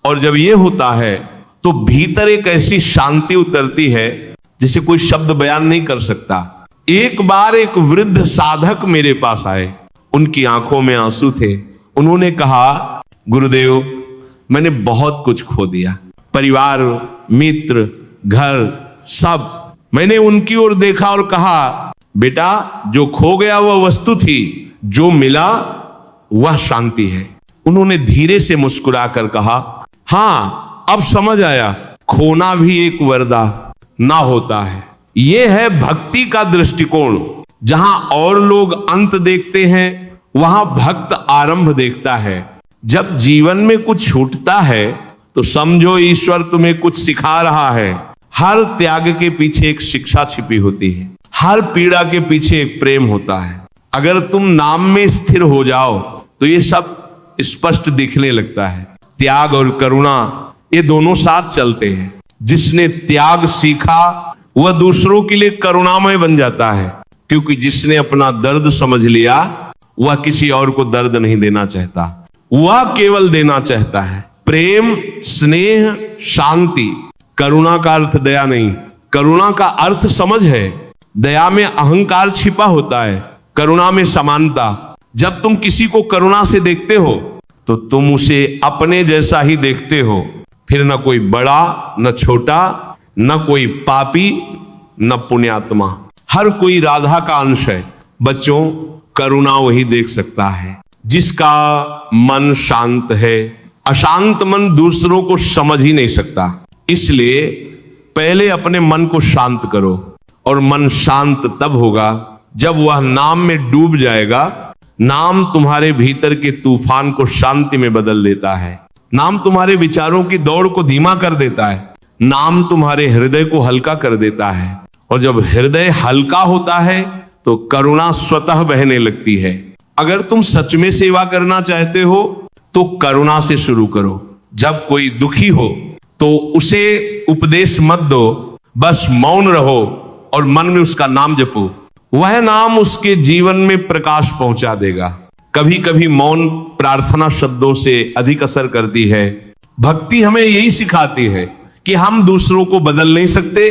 S1: और जब यह होता है तो भीतर एक ऐसी शांति उतरती है जिसे कोई शब्द बयान नहीं कर सकता। एक बार एक वृद्ध साधक मेरे पास आए, उनकी आंखों में आंसू थे। उन्होंने कहा, गुरुदेव, मैंने बहुत कुछ खो दिया, परिवार, मित्र, घर, सब। मैंने उनकी ओर देखा और कहा, बेटा, जो खो गया वह वस्तु थी, जो मिला वह शांति है। उन्होंने धीरे से मुस्कुराकर कहा, हाँ, अब समझ आया, खोना भी एक वरदान ना होता है। यह है भक्ति का दृष्टिकोण। जहां और लोग अंत देखते हैं वहां भक्त आरंभ देखता है। जब जीवन में कुछ छूटता है तो समझो ईश्वर तुम्हें कुछ सिखा रहा है। हर त्याग के पीछे एक शिक्षा छिपी होती है, हर पीड़ा के पीछे एक प्रेम होता है। अगर तुम नाम में स्थिर हो जाओ तो ये सब स्पष्ट दिखने लगता है। त्याग और करुणा ये दोनों साथ चलते हैं। जिसने त्याग सीखा वह दूसरों के लिए करुणामय बन जाता है, क्योंकि जिसने अपना दर्द समझ लिया वह किसी और को दर्द नहीं देना चाहता, वह केवल देना चाहता है प्रेम, स्नेह, शांति। करुणा का अर्थ दया नहीं, करुणा का अर्थ समझ है। दया में अहंकार छिपा होता है, करुणा में समानता। जब तुम किसी को करुणा से देखते हो तो तुम उसे अपने जैसा ही देखते हो। फिर न कोई बड़ा न छोटा, न कोई पापी न पुण्यात्मा, हर कोई राधा का अंश है। बच्चों, करुणा वही देख सकता है जिसका मन शांत है। अशांत मन दूसरों को समझ ही नहीं सकता। इसलिए पहले अपने मन को शांत करो, और मन शांत तब होगा जब वह नाम में डूब जाएगा। नाम तुम्हारे भीतर के तूफान को शांति में बदल देता है। नाम तुम्हारे विचारों की दौड़ को धीमा कर देता है। नाम तुम्हारे हृदय को हल्का कर देता है, और जब हृदय हल्का होता है तो करुणा स्वतः बहने लगती है। अगर तुम सच में सेवा करना चाहते हो तो करुणा से शुरू करो। जब कोई दुखी हो तो उसे उपदेश मत दो, बस मौन रहो और मन में उसका नाम जपो। वह नाम उसके जीवन में प्रकाश पहुंचा देगा। कभी कभी मौन प्रार्थना शब्दों से अधिक असर करती है। भक्ति हमें यही सिखाती है कि हम दूसरों को बदल नहीं सकते,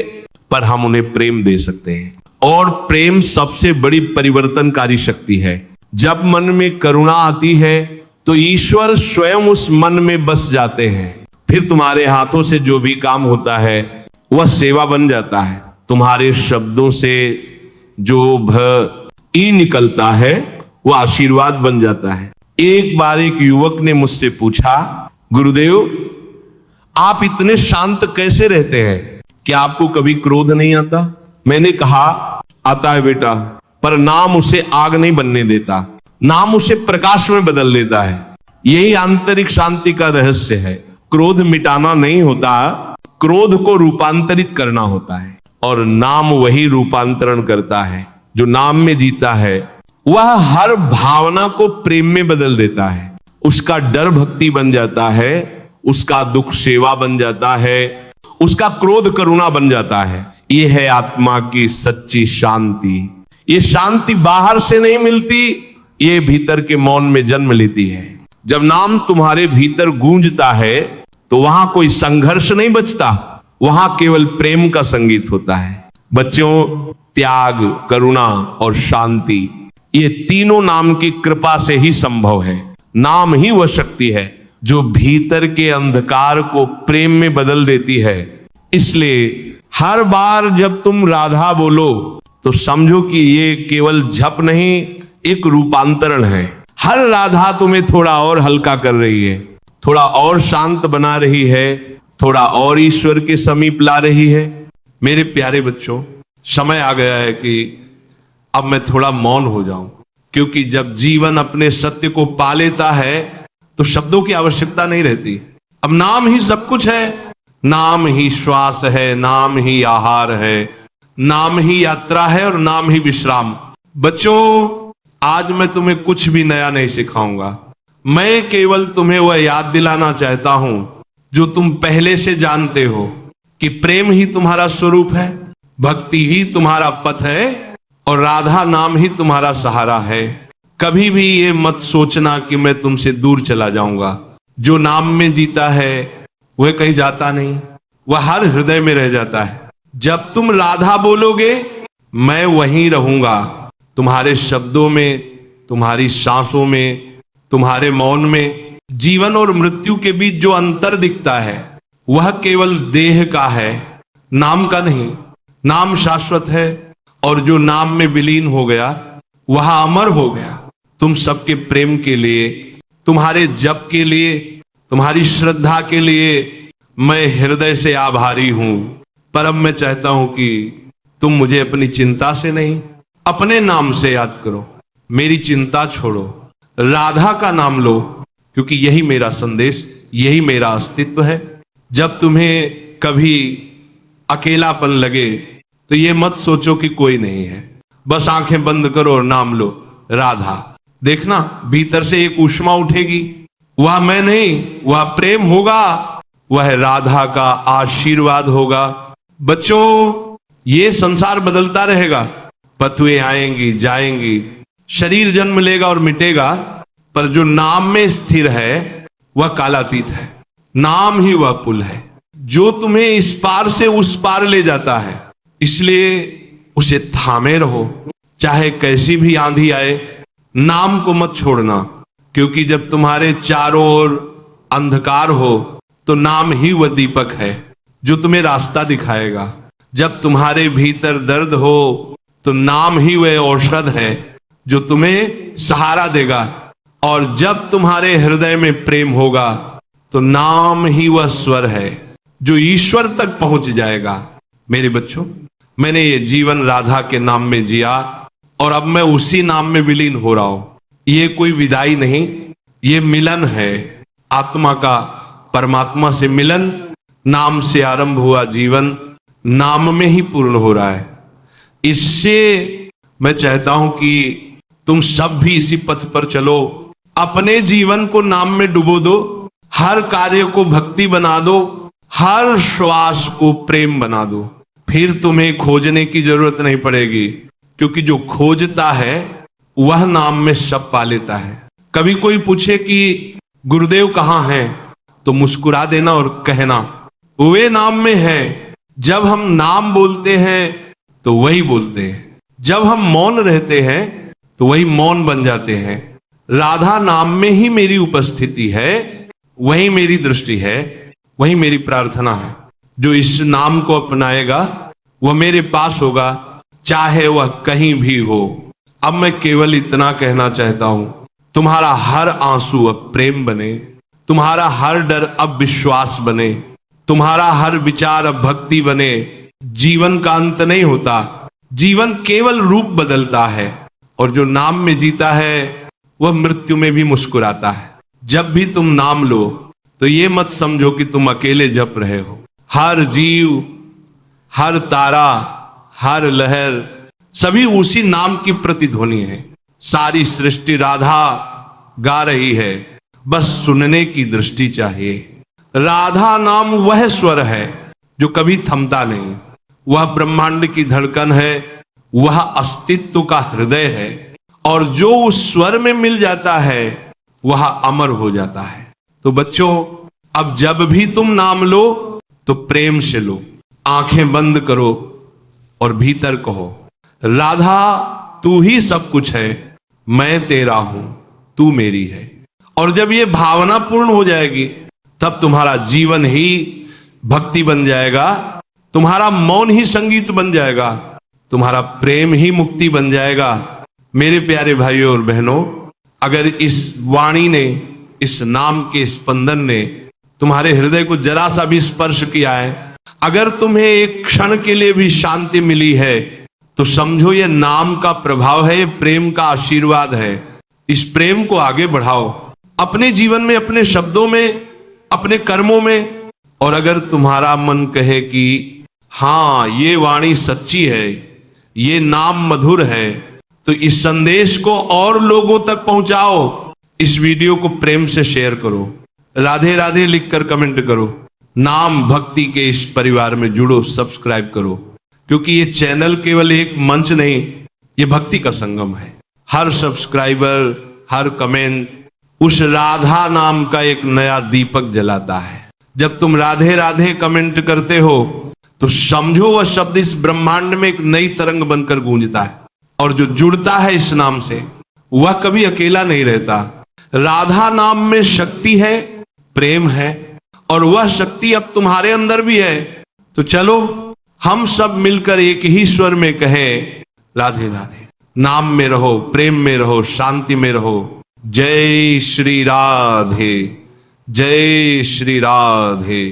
S1: पर हम उन्हें प्रेम दे सकते हैं। और प्रेम सबसे बड़ी परिवर्तनकारी शक्ति है। जब मन में करुणा आती है तो ईश्वर स्वयं उस मन में बस जाते हैं। फिर तुम्हारे हाथों से जो भी काम होता है वह सेवा बन जाता है। तुम्हारे शब्दों से जो ई निकलता है वह आशीर्वाद बन जाता है। एक बार एक युवक ने मुझसे पूछा, गुरुदेव, आप इतने शांत कैसे रहते हैं? क्या आपको कभी क्रोध नहीं आता? मैंने कहा, आता है बेटा, पर नाम उसे आग नहीं बनने देता। नाम उसे प्रकाश में बदल देता है। यही आंतरिक शांति का रहस्य है। क्रोध मिटाना नहीं होता, क्रोध को रूपांतरित करना होता है, और नाम वही रूपांतरण करता है। जो नाम में जीता है वह हर भावना को प्रेम में बदल देता है। उसका डर भक्ति बन जाता है, उसका दुख सेवा बन जाता है, उसका क्रोध करुणा बन जाता है। यह है आत्मा की सच्ची शांति। ये शांति बाहर से नहीं मिलती, ये भीतर के मौन में जन्म लेती है। जब नाम तुम्हारे भीतर गूंजता है तो वहां कोई संघर्ष नहीं बचता, वहां केवल प्रेम का संगीत होता है। बच्चों, त्याग, करुणा और शांति, ये तीनों नाम की कृपा से ही संभव है। नाम ही वह शक्ति है जो भीतर के अंधकार को प्रेम में बदल देती है। इसलिए हर बार जब तुम राधा बोलो तो समझो कि ये केवल जप नहीं, एक रूपांतरण है। हर राधा तुम्हें थोड़ा और हल्का कर रही है, थोड़ा और शांत बना रही है, थोड़ा और ईश्वर के समीप ला रही है। मेरे प्यारे बच्चों, समय आ गया है कि अब मैं थोड़ा मौन हो जाऊं, क्योंकि जब जीवन अपने सत्य को पा लेता है तो शब्दों की आवश्यकता नहीं रहती। अब नाम ही सब कुछ है, नाम ही श्वास है, नाम ही आहार है, नाम ही यात्रा है और नाम ही विश्राम। बच्चों, आज मैं तुम्हें कुछ भी नया नहीं सिखाऊंगा। मैं केवल तुम्हें वह याद दिलाना चाहता हूं जो तुम पहले से जानते हो, कि प्रेम ही तुम्हारा स्वरूप है, भक्ति ही तुम्हारा पथ है और राधा नाम ही तुम्हारा सहारा है। कभी भी ये मत सोचना कि मैं तुमसे दूर चला जाऊंगा। जो नाम में जीता है वह कहीं जाता नहीं, वह हर हृदय में रह जाता है। जब तुम राधा बोलोगे मैं वहीं रहूंगा, तुम्हारे शब्दों में, तुम्हारी सांसों में, तुम्हारे मौन में। जीवन और मृत्यु के बीच जो अंतर दिखता है वह केवल देह का है, नाम का नहीं। नाम शाश्वत है और जो नाम में विलीन हो गया वह अमर हो गया। तुम सबके प्रेम के लिए, तुम्हारे जप के लिए, तुम्हारी श्रद्धा के लिए मैं हृदय से आभारी हूं। पर अब मैं चाहता हूं कि तुम मुझे अपनी चिंता से नहीं, अपने नाम से याद करो। मेरी चिंता छोड़ो, राधा का नाम लो, क्योंकि यही मेरा संदेश, यही मेरा अस्तित्व है। जब तुम्हें कभी अकेलापन लगे तो ये मत सोचो कि कोई नहीं है, बस आंखें बंद करो और नाम लो, राधा। देखना भीतर से एक ऊष्मा उठेगी, वह मैं नहीं, वह प्रेम होगा, वह राधा का आशीर्वाद होगा। बच्चों, ये संसार बदलता रहेगा, पतुएं आएंगी जाएंगी, शरीर जन्म लेगा और मिटेगा, पर जो नाम में स्थिर है वह कालातीत है। नाम ही वह पुल है जो तुम्हें इस पार से उस पार ले जाता है। इसलिए उसे थामे रहो, चाहे कैसी भी आंधी आए, नाम को मत छोड़ना। क्योंकि जब तुम्हारे चारों ओर अंधकार हो तो नाम ही वह दीपक है जो तुम्हें रास्ता दिखाएगा। जब तुम्हारे भीतर दर्द हो तो नाम ही वह औषध है जो तुम्हें सहारा देगा। और जब तुम्हारे हृदय में प्रेम होगा तो नाम ही वह स्वर है जो ईश्वर तक पहुंच जाएगा। मेरे बच्चों, मैंने ये जीवन राधा के नाम में जिया और अब मैं उसी नाम में विलीन हो रहा हूं। ये कोई विदाई नहीं, ये मिलन है, आत्मा का परमात्मा से मिलन। नाम से आरंभ हुआ जीवन नाम में ही पूर्ण हो रहा है। इससे मैं चाहता हूं कि तुम सब भी इसी पथ पर चलो, अपने जीवन को नाम में डुबो दो, हर कार्य को भक्ति बना दो, हर श्वास को प्रेम बना दो। फिर तुम्हें खोजने की जरूरत नहीं पड़ेगी, क्योंकि जो खोजता है वह नाम में सब पा लेता है। कभी कोई पूछे कि गुरुदेव कहां हैं, तो मुस्कुरा देना और कहना वे नाम में है। जब हम नाम बोलते हैं तो वही बोलते हैं, जब हम मौन रहते हैं तो वही मौन बन जाते हैं। राधा नाम में ही मेरी उपस्थिति है, वही मेरी दृष्टि है, वही मेरी प्रार्थना है। जो इस नाम को अपनाएगा वह मेरे पास होगा, चाहे वह कहीं भी हो। अब मैं केवल इतना कहना चाहता हूं, तुम्हारा हर आंसू अब प्रेम बने, तुम्हारा हर डर अब विश्वास बने, तुम्हारा हर विचार अब भक्ति बने। जीवन का अंत नहीं होता, जीवन केवल रूप बदलता है, और जो नाम में जीता है वह मृत्यु में भी मुस्कुराता है। जब भी तुम नाम लो तो ये मत समझो कि तुम अकेले जप रहे हो। हर जीव, हर तारा, हर लहर, सभी उसी नाम की प्रतिध्वनि है। सारी सृष्टि राधा गा रही है, बस सुनने की दृष्टि चाहिए। राधा नाम वह स्वर है जो कभी थमता नहीं, वह ब्रह्मांड की धड़कन है, वह अस्तित्व का हृदय है, और जो उस स्वर में मिल जाता है वह अमर हो जाता है। तो बच्चों, अब जब भी तुम नाम लो तो प्रेम से लो, आंखें बंद करो और भीतर कहो, राधा तू ही सब कुछ है, मैं तेरा हूं, तू मेरी है। और जब ये भावना पूर्ण हो जाएगी तब तुम्हारा जीवन ही भक्ति बन जाएगा, तुम्हारा मौन ही संगीत बन जाएगा, तुम्हारा प्रेम ही मुक्ति बन जाएगा। मेरे प्यारे भाइयों और बहनों, अगर इस वाणी ने, इस नाम के स्पंदन ने तुम्हारे हृदय को जरा सा भी स्पर्श किया है, अगर तुम्हें एक क्षण के लिए भी शांति मिली है, तो समझो ये नाम का प्रभाव है, ये प्रेम का आशीर्वाद है। इस प्रेम को आगे बढ़ाओ अपने जीवन में, अपने शब्दों में, अपने कर्मों में। और अगर तुम्हारा मन कहे कि हां, ये वाणी सच्ची है, ये नाम मधुर है, तो इस संदेश को और लोगों तक पहुंचाओ। इस वीडियो को प्रेम से शेयर करो, राधे राधे लिखकर कमेंट करो, नाम भक्ति के इस परिवार में जुड़ो, सब्सक्राइब करो, क्योंकि ये चैनल केवल एक मंच नहीं, ये भक्ति का संगम है। हर सब्सक्राइबर, हर कमेंट उस राधा नाम का एक नया दीपक जलाता है। जब तुम राधे राधे कमेंट करते हो तो समझो वह शब्द इस ब्रह्मांड में एक नई तरंग बनकर गूंजता है, और जो जुड़ता है इस नाम से वह कभी अकेला नहीं रहता। राधा नाम में शक्ति है, प्रेम है, और वह शक्ति अब तुम्हारे अंदर भी है। तो चलो हम सब मिलकर एक ही स्वर में कहें, राधे राधे। नाम में रहो, प्रेम में रहो, शांति में रहो। जय श्री राधे, जय श्री राधे।